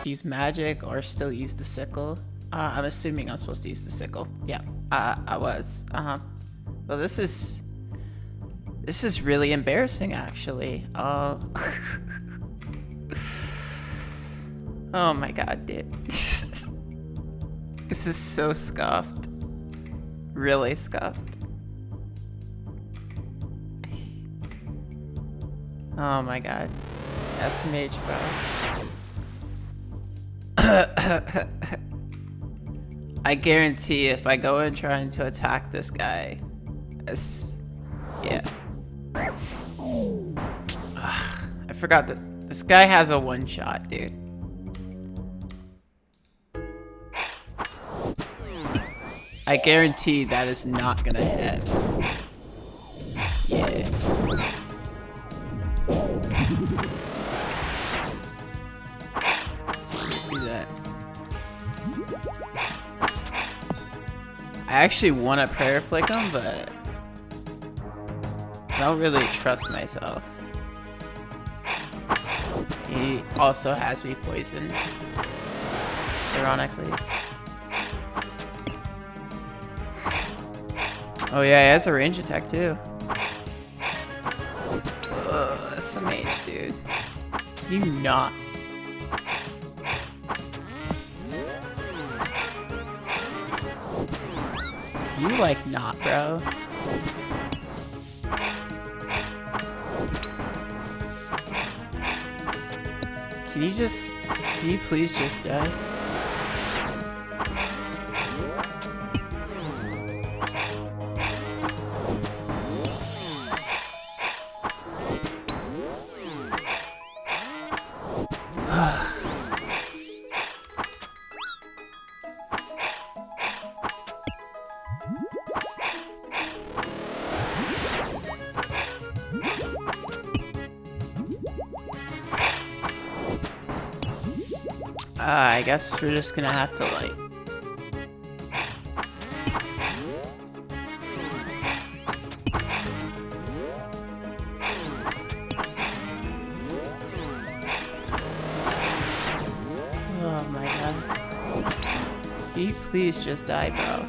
Speaker 1: Use magic or still use the sickle. I'm assuming I'm supposed to use the sickle. Yeah, I was. Well, this is really embarrassing, actually. Oh my god, dude. This is so scuffed. Really scuffed. Oh my god. SMH, bro. I guarantee if I go in trying to attack this guy, yeah. I forgot that this guy has a one-shot, dude. I guarantee that is not gonna hit. Yeah. So let's do that. I actually want to prayer flick him, but I don't really trust myself. He also has me poisoned, ironically. Oh yeah, he has a range attack too. Ugh, that's some H, dude. Can you not? You like not, bro. Can you please just die? I guess we're just gonna have to like... Oh my god. Can you please just die, bro?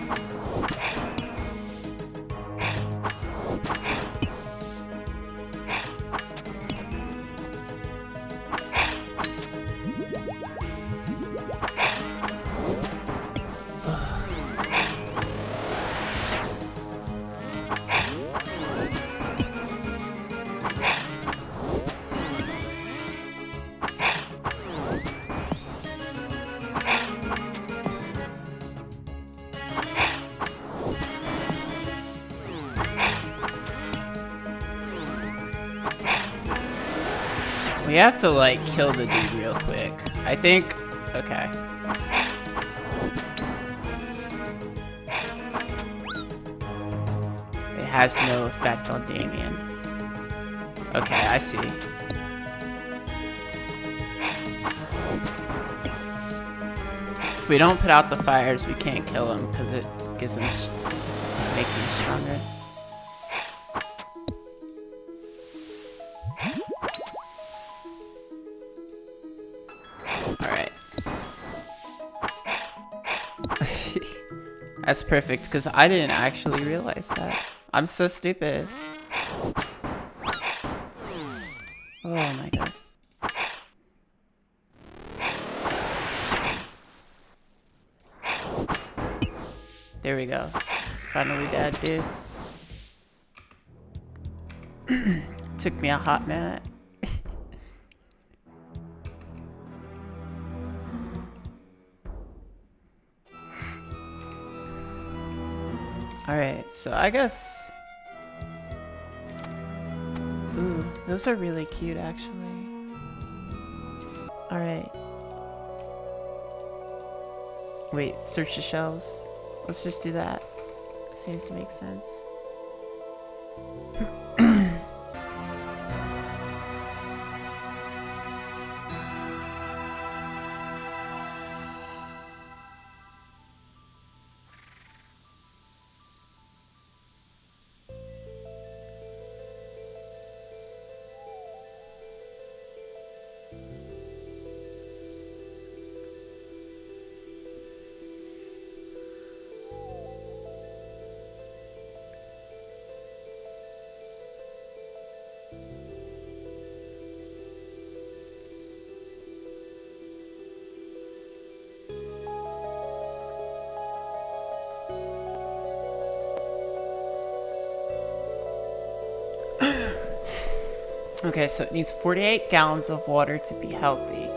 Speaker 1: We have to like kill the dude real quick. I think, okay. It has no effect on Damien. Okay, I see. If we don't put out the fires, we can't kill him because it gives him, makes him stronger. That's perfect, because I didn't actually realize that. I'm so stupid. Oh my god. There we go. It's finally dead, dude. Took me a hot minute. Alright, so I guess... Ooh, those are really cute, actually. Alright. Wait, search the shelves. Let's just do that. Seems to make sense. Okay, so it needs 48 gallons of water to be healthy.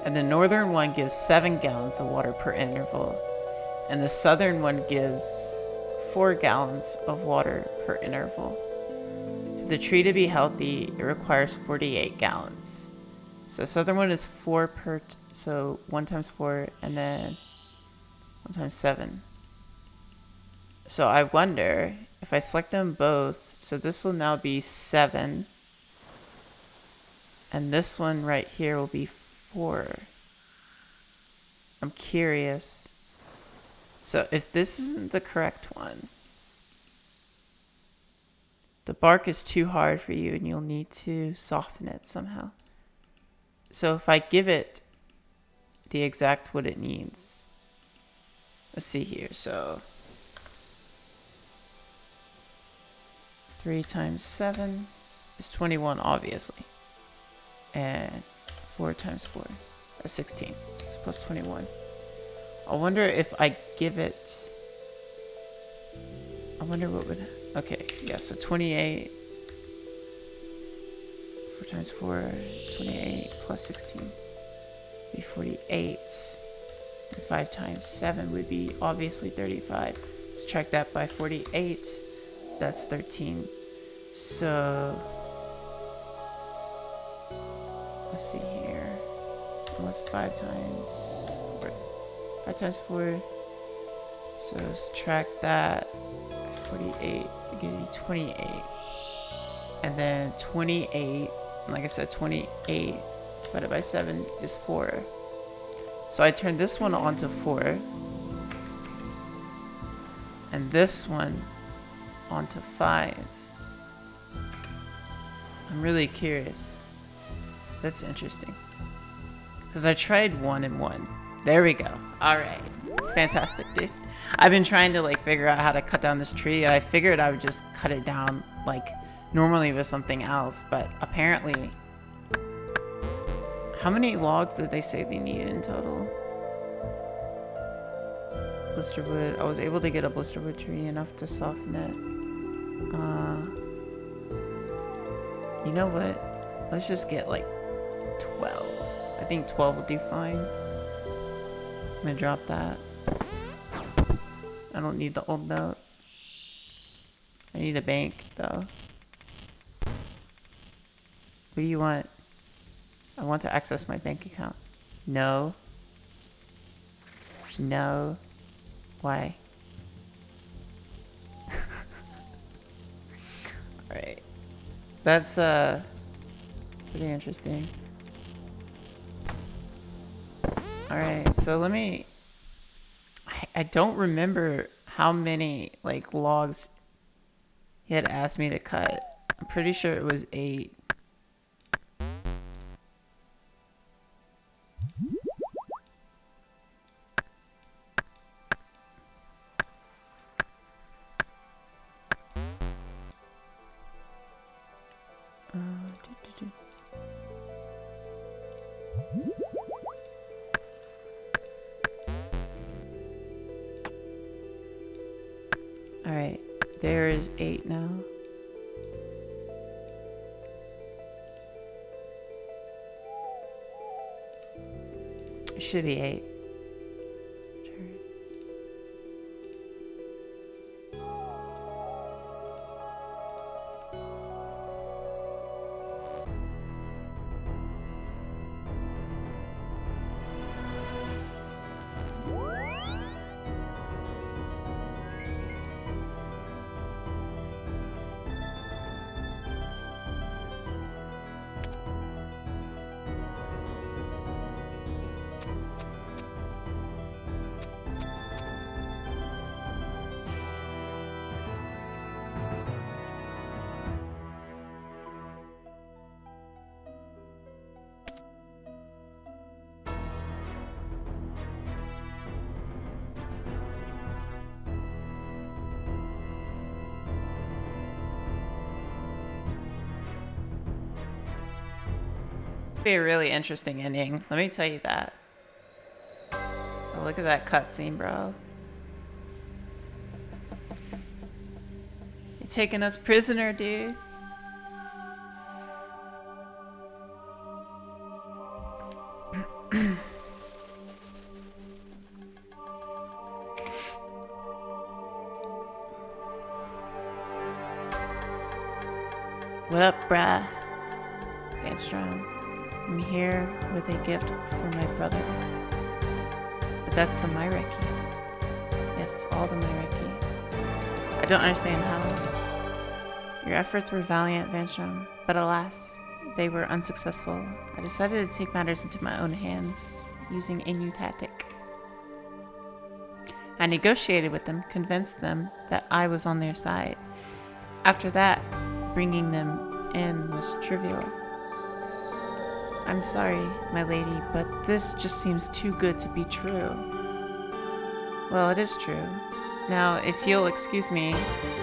Speaker 1: And the northern one gives 7 gallons of water per interval. And the southern one gives 4 gallons of water per interval. For the tree to be healthy, it requires 48 gallons. So the southern one is 4 per, so 1 times 4, and then 1 times 7. So I wonder if I select them both, so this will now be 7. And this one right here will be 4. I'm curious. So if this isn't the correct one, the bark is too hard for you and you'll need to soften it somehow. So if I give it the exact what it needs, let's see here. So 3 times 7 is 21, obviously. And 4 times 4, that's 16. It's plus 21. I wonder if I give it... I wonder what would... Okay, yeah, so 28. 4 times 4, 28 plus 16 would be 48. And 5 times 7 would be obviously 35. Subtract that by 48. That's 13. So... let's see here. What's 5 times 4? 5 times 4. So subtract that. 48. Give you 28. And then 28. Like I said, 28 divided by 7 is 4. So I turn this one onto 4. And this one onto 5. I'm really curious. That's interesting. Because I tried 1 and 1. There we go. Alright. Fantastic, dude. I've been trying to like figure out how to cut down this tree, and I figured I would just cut it down like normally with something else, but apparently... How many logs did they say they needed in total? Blisterwood. I was able to get a blisterwood tree enough to soften it. You know what? Let's just get like 12. I think 12 will do fine. I'm gonna drop that. I don't need the old note. I need a bank though. What do you want? I want to access my bank account. No. No. Why? Alright. That's pretty interesting. Alright, so let me... I don't remember how many like logs he had asked me to cut. I'm pretty sure it was 8. Alright, there is 8 now. It should be 8. Be a really interesting ending. Let me tell you that. Oh, look at that cutscene, bro. You're taking us prisoner, dude. What up, bruh? Vanstrom. I'm here with a gift for my brother. But that's the Myreki. Yes, all the Myreki. I don't understand how. Your efforts were valiant, Vanstrom, but alas, they were unsuccessful. I decided to take matters into my own hands, using a new tactic. I negotiated with them, convinced them that I was on their side. After that, bringing them in was trivial. I'm sorry, my lady, but this just seems too good to be true. Well, it is true. Now, if you'll excuse me,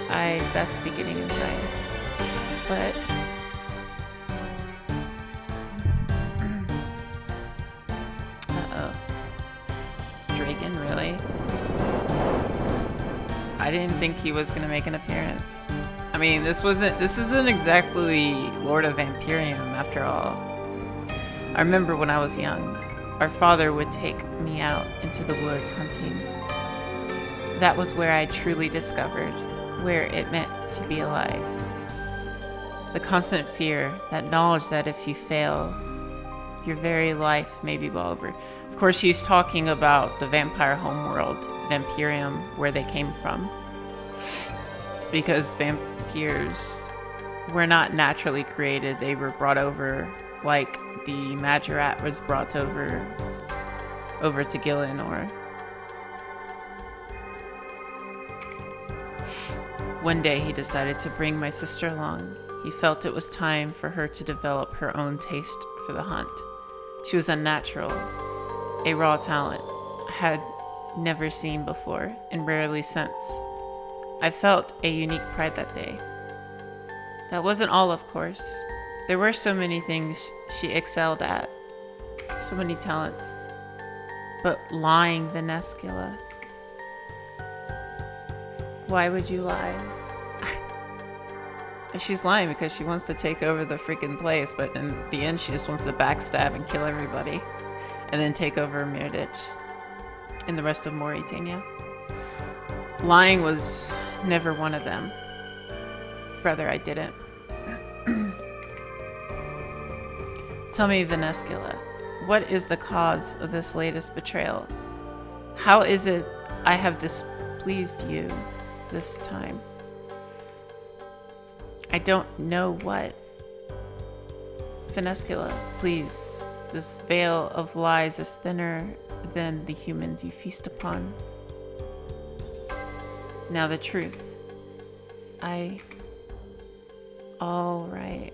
Speaker 1: I best be getting inside. But... uh-oh. Draken, really? I didn't think he was gonna make an appearance. I mean, this isn't exactly Lord of Vampirium, after all. I remember when I was young, our father would take me out into the woods hunting. That was where I truly discovered where it meant to be alive. The constant fear, that knowledge that if you fail, your very life may be well over. Of course, he's talking about the vampire homeworld, Vampirium, where they came from. Because vampires were not naturally created, they were brought over like the Majorat was brought over to Gillinor. One day he decided to bring my sister along. He felt it was time for her to develop her own taste for the hunt. She was unnatural, a raw talent I had never seen before and rarely since. I felt a unique pride that day. That wasn't all, of course. There were so many things she excelled at, so many talents. But lying, Venescula. Why would you lie? She's lying because she wants to take over the freaking place, but in the end she just wants to backstab and kill everybody. And then take over Mirditch and the rest of Mauritania. Lying was never one of them. Brother, I didn't. Tell me, Venescula, what is the cause of this latest betrayal? How is it I have displeased you this time? I don't know what. Venescula, please. This veil of lies is thinner than the humans you feast upon. Now the truth. All right.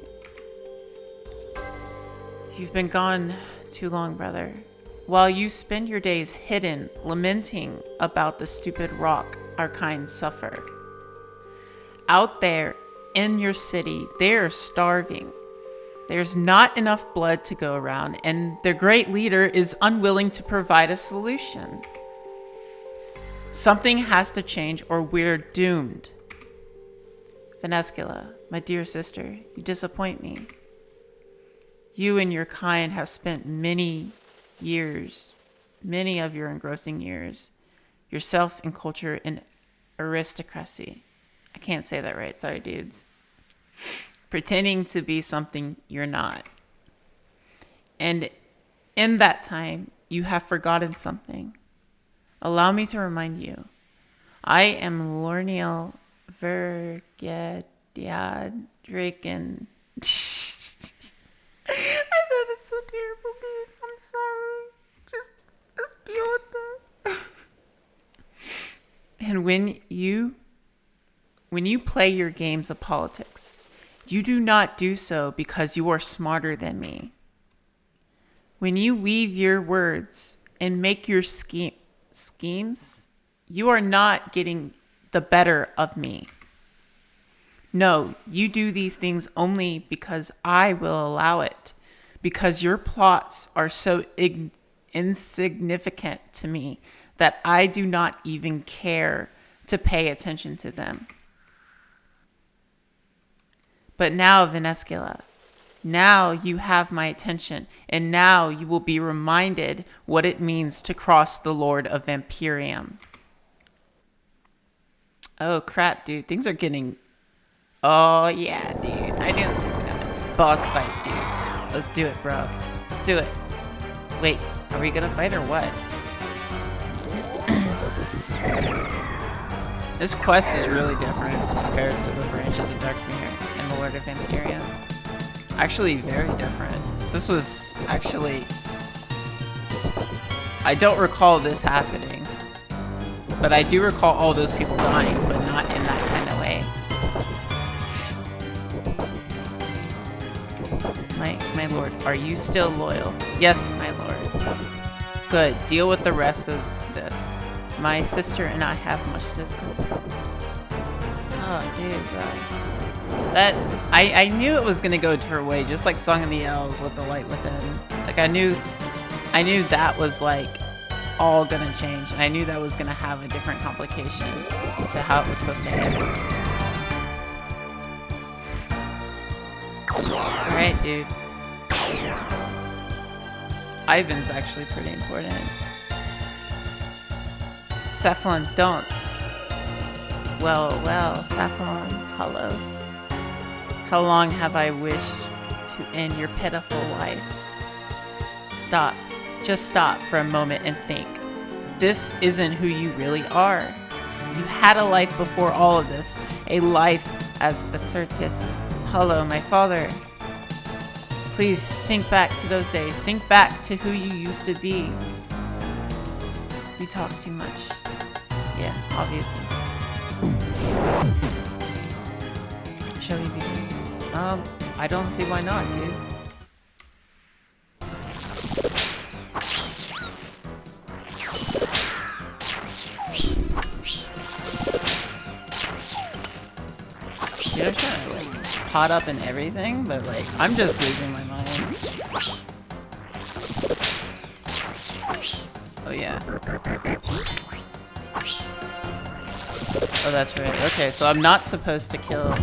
Speaker 1: You've been gone too long, brother. While you spend your days hidden, lamenting about the stupid rock our kind suffer. Out there in your city, they're starving. There's not enough blood to go around, and their great leader is unwilling to provide a solution. Something has to change or we're doomed. Venescula, my dear sister, you disappoint me. You and your kind have spent many years, many of your engrossing years, yourself in culture and aristocracy. I can't say that right, sorry dudes. Pretending to be something you're not. And in that time, you have forgotten something. Allow me to remind you. I am Lorniel Vergediad Draken. I thought it's so terrible, dude. I'm sorry. Just deal with that. And when you play your games of politics, you do not do so because you are smarter than me. When you weave your words and make your schemes, you are not getting the better of me. No, you do these things only because I will allow it. because your plots are so insignificant to me that I do not even care to pay attention to them. But now, Venescula, now you have my attention, and now you will be reminded what it means to cross the Lord of Vampirium. Oh, crap, dude. Things are getting... Oh, yeah, dude. I knew this was gonna... Boss fight, dude. Let's do it, bro. Let's do it. Wait, are we gonna fight or what? This quest is really different compared to the Branches of Darkmere and the Lord of Vampirium. Actually, very different. This was actually... I don't recall this happening. But I do recall all those people dying, but not in that kind of way. My lord, are you still loyal? Yes, my lord. Good, deal with the rest of this. My sister and I have much to discuss. Oh, dude, bro. That, I knew it was gonna go a different way, just like Song of the Elves with the Light Within. Like, I knew that was, like, all gonna change, and I knew that was gonna have a different complication to how it was supposed to end. Alright, dude. Ivan's actually pretty important. Cephalon, don't. Well, Cephalon, hello. How long have I wished to end your pitiful life? Stop. Just stop for a moment and think. This isn't who you really are. You had a life before all of this. A life as Acertus. Hello, my father. Please think back to those days. Think back to who you used to be. We talk too much. Yeah, obviously. Shall we begin? I don't see why not, dude. Dude, I'm trying to, like, pot up and everything, but, like, I'm just losing my mind. Oh, yeah. Oh, that's right. Okay, so I'm not supposed to kill...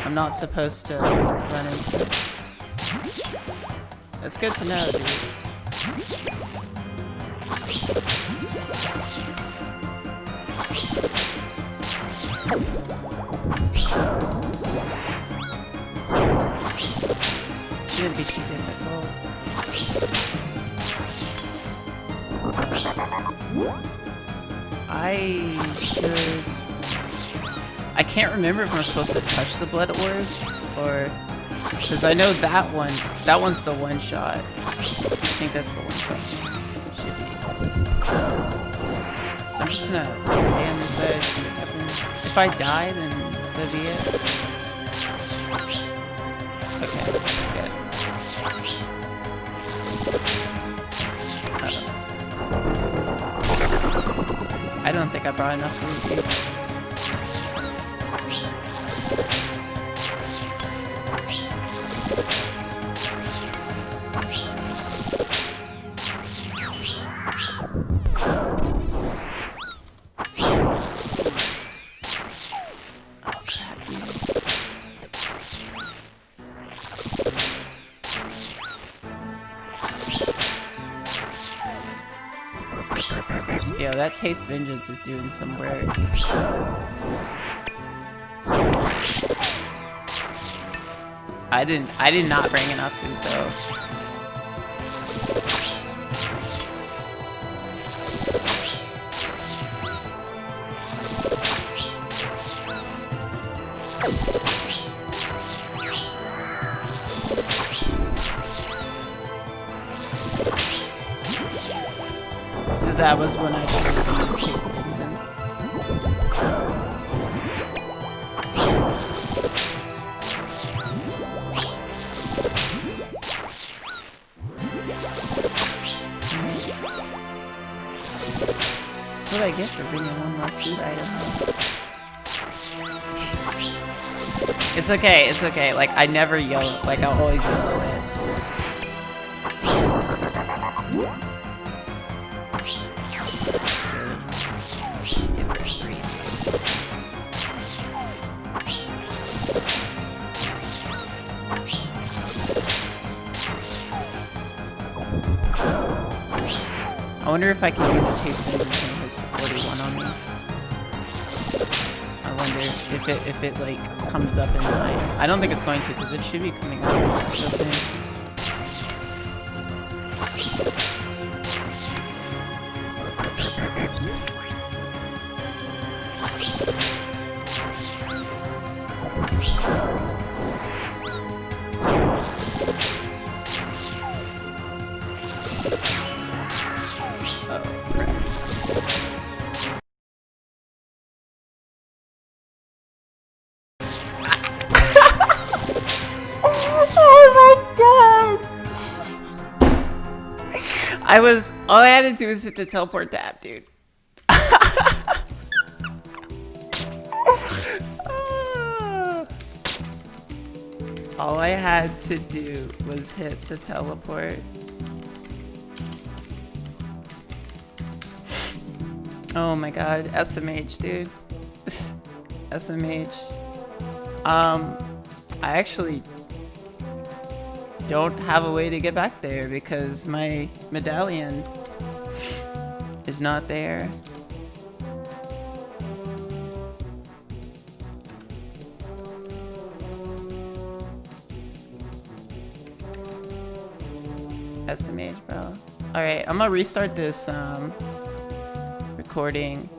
Speaker 1: I'm not supposed to run into it. That's good to know, dude. Shouldn't be too difficult. I can't remember if I'm supposed to touch the blood orb, or... Because I know that one's the one shot. I think that's the one shot. Should be. So I'm just gonna stay on this side, see what happens. If I die, then so be it. Okay, good. I don't think I brought enough food, dude. Yo, that Taste Vengeance is doing some work. I did not bring enough food though. So that was when I should have used Taste Vengeance. That's what I get for bringing one less food item. It's okay, it's okay. Like, I never yell, like, I'll always yellow it. I wonder if I can use a taste vengeance when it hits the 41 on me. I wonder if it like comes up in line. I don't think it's going to because it should be coming up real soon. All I had to do was hit the teleport tab, dude. All I had to do was hit the teleport. Oh my god, SMH, dude. SMH. I actually don't have a way to get back there because my medallion is not there. SMH, bro. Alright, I'm gonna restart this recording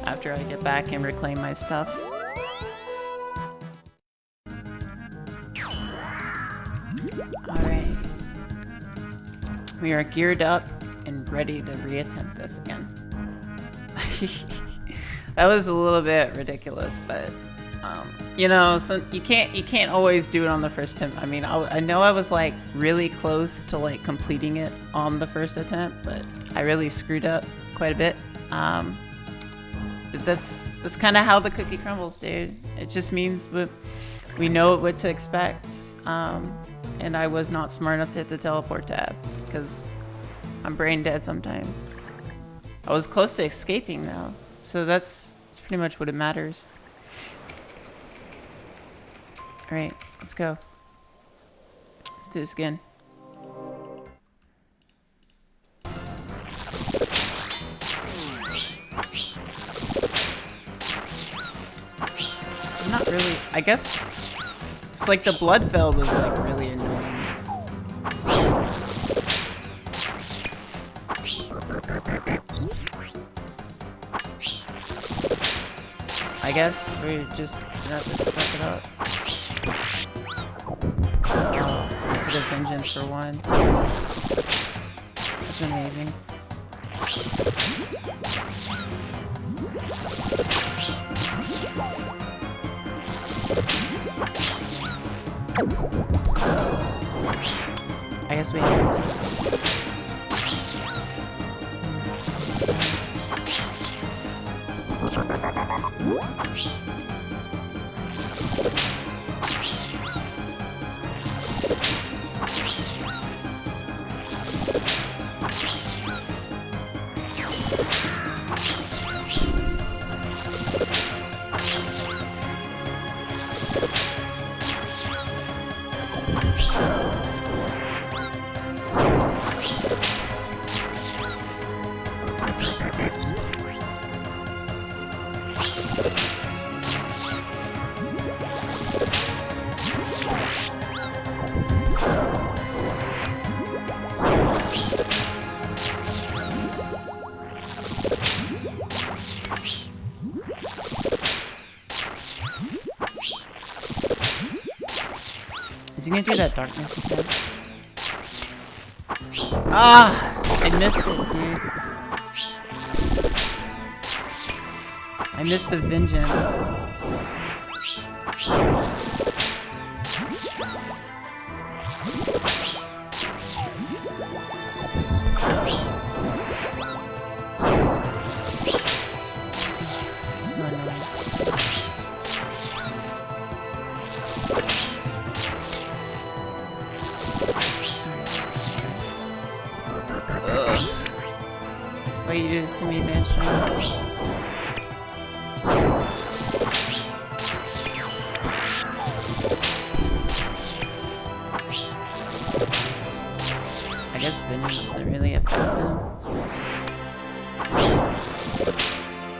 Speaker 1: after I get back and reclaim my stuff. Alright. We are geared up and ready to reattempt this again. That was a little bit ridiculous, but you know, so you can't always do it on the first attempt. I mean, I know I was like really close to like completing it on the first attempt, but I really screwed up quite a bit. That's kind of how the cookie crumbles, dude. It just means we know what to expect. And I was not smart enough to hit the teleport tab because I'm brain dead sometimes. I was close to escaping though, so that's pretty much what it matters. All right, let's go. Let's do this again. Not really. I guess it's like the Bloodfeld was like really annoying. I guess we're just gonna have to suck it up. Bit of vengeance for one. That's amazing. I guess we have to. Is he gonna do that darkness again? Ah! I missed it, dude. I missed the vengeance. So annoying. Why you do this to me, Banshee? I guess venom doesn't really affect him.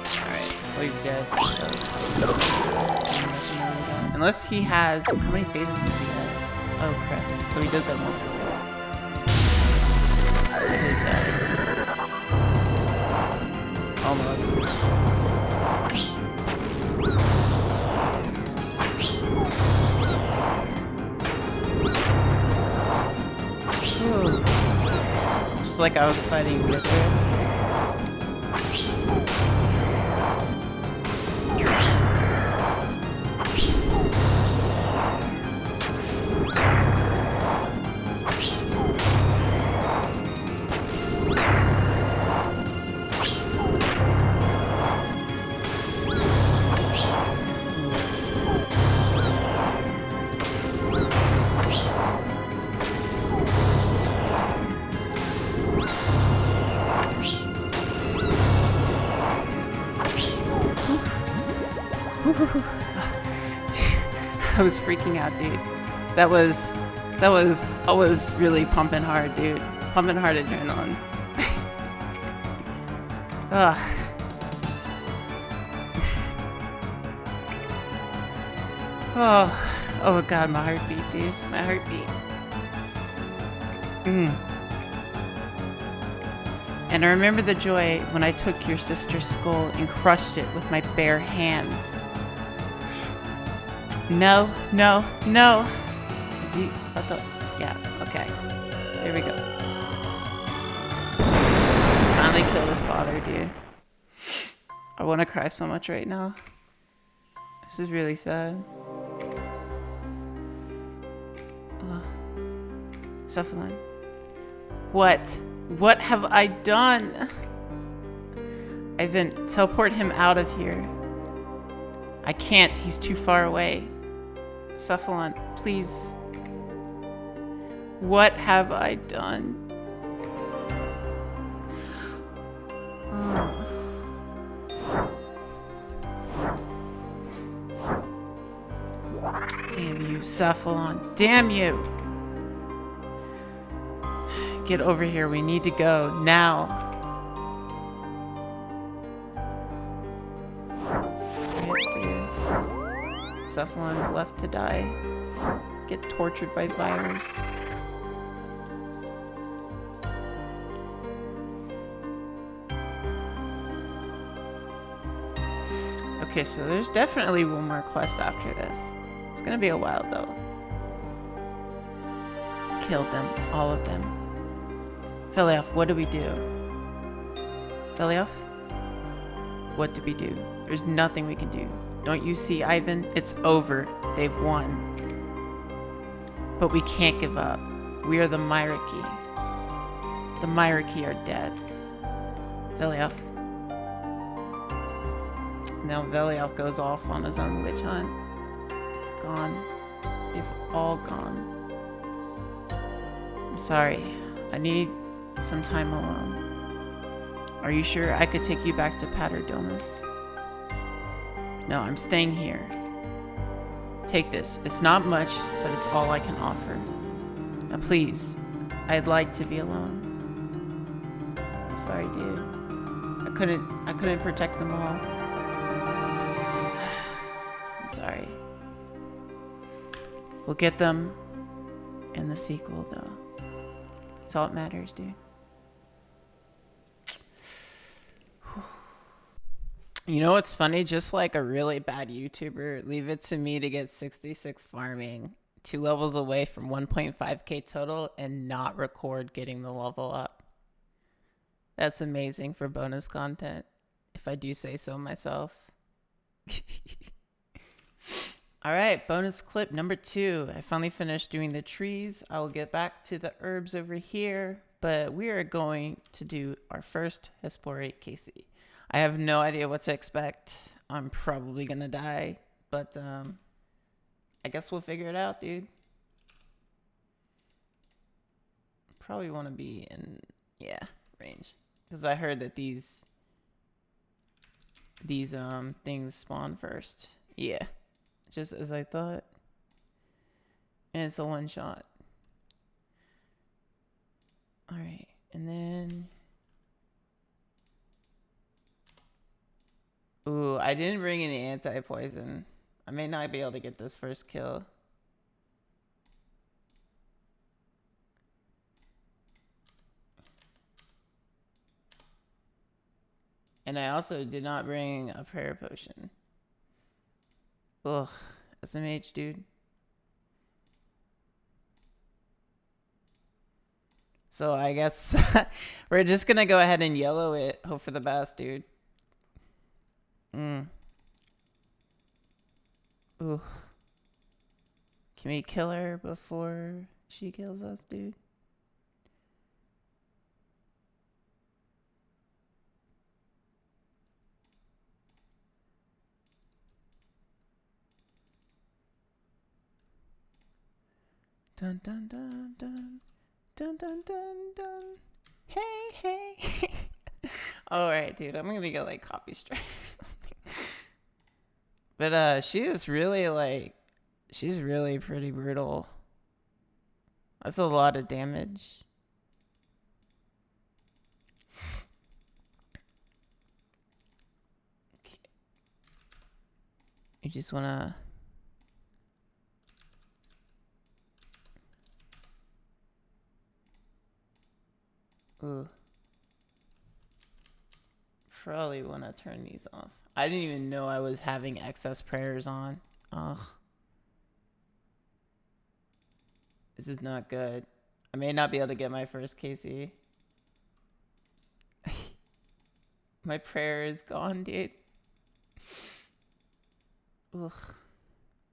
Speaker 1: Alright, well he's dead, so... Unless he has... How many phases does he have? Oh crap, so he does have multiple. He just died. Almost. Ooh. Just like I was fighting Wither. I was freaking out, dude. I was really pumping hard, dude. Pumping hard adrenaline. Ugh. Oh god, my heartbeat, dude. My heartbeat. And I remember the joy when I took your sister's skull and crushed it with my bare hands. No, no, no. Is he? What the? Yeah, okay. There we go. Finally killed his father, dude. I want to cry so much right now. This is really sad. Cephalon. What? What have I done? Ivan, teleport him out of here. I can't. He's too far away. Cephalon, please. What have I done? Damn you, Cephalon. Damn you. Get over here. We need to go now. Cephalon's left to die. Get tortured by virus. Okay, so there's definitely one more quest after this. It's gonna be a while though. Killed them, all of them. Felioff, what do we do? Felioff? What do we do? There's nothing we can do. Don't you see, Ivan? It's over. They've won. But we can't give up. We are the Myricky. The Myricky are dead. Felioff. Now Felioff goes off on his own witch hunt. He's gone. They've all gone. I'm sorry. I need some time alone. Are you sure I could take you back to Paterdomus? No, I'm staying here. Take this. It's not much, but it's all I can offer. Now please, I'd like to be alone. Sorry, dude. I couldn't protect them all. I'm sorry. We'll get them in the sequel, though. That's all that matters, dude. You know what's funny? Just like a really bad YouTuber, leave it to me to get 66 farming, 2 levels away from 1.5k total, and not record getting the level up. That's amazing for bonus content, if I do say so myself. Alright, bonus clip number 2. I finally finished doing the trees. I will get back to the herbs over here, but we are going to do our first Hesperate KC. I have no idea what to expect. I'm probably gonna die, but I guess we'll figure it out, dude. Probably want to be in, yeah, range, because I heard that these things spawn first. Yeah, just as I thought. And it's a one shot. All right, and then. Ooh, I didn't bring any anti-poison. I may not be able to get this first kill. And I also did not bring a prayer potion. Ugh, SMH, dude. So I guess we're just gonna go ahead and yellow it. Hope for the best, dude. Ooh. Can we kill her before she kills us, dude? Dun dun dun dun dun dun dun dun. Hey hey. Alright, dude. I'm gonna get like copy strike or something. But she is really like, she's really pretty brutal. That's a lot of damage. Okay. You just wanna. Ooh. Probably wanna turn these off. I didn't even know I was having excess prayers on. Ugh. This is not good. I may not be able to get my first KC. My prayer is gone, dude. Ugh.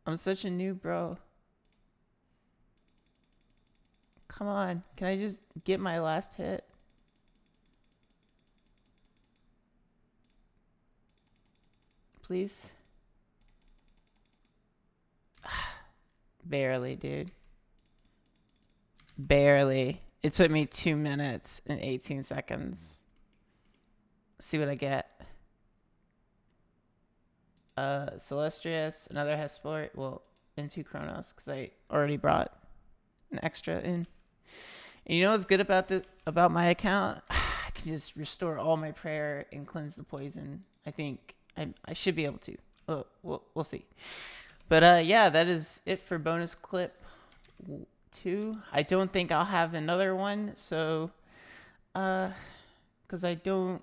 Speaker 1: I'm such a noob, bro. Come on. Can I just get my last hit? Please? Barely, dude. Barely. It took me 2 minutes and 18 seconds. Let's see what I get. Celestrius, another Hesport. Well, into Chronos, because I already brought an extra in. And you know what's good about my account? I can just restore all my prayer and cleanse the poison. I think I should be able to. Oh, we'll see. But yeah, that is it for bonus clip 2. I don't think I'll have another one, so because I'm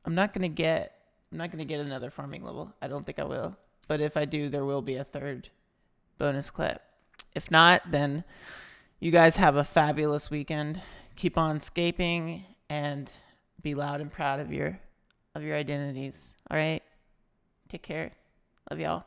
Speaker 1: not gonna get another farming level. I don't think I will. But if I do, there will be a third bonus clip. If not, then you guys have a fabulous weekend. Keep on scaping and be loud and proud of your identities. All right? Take care. Love y'all.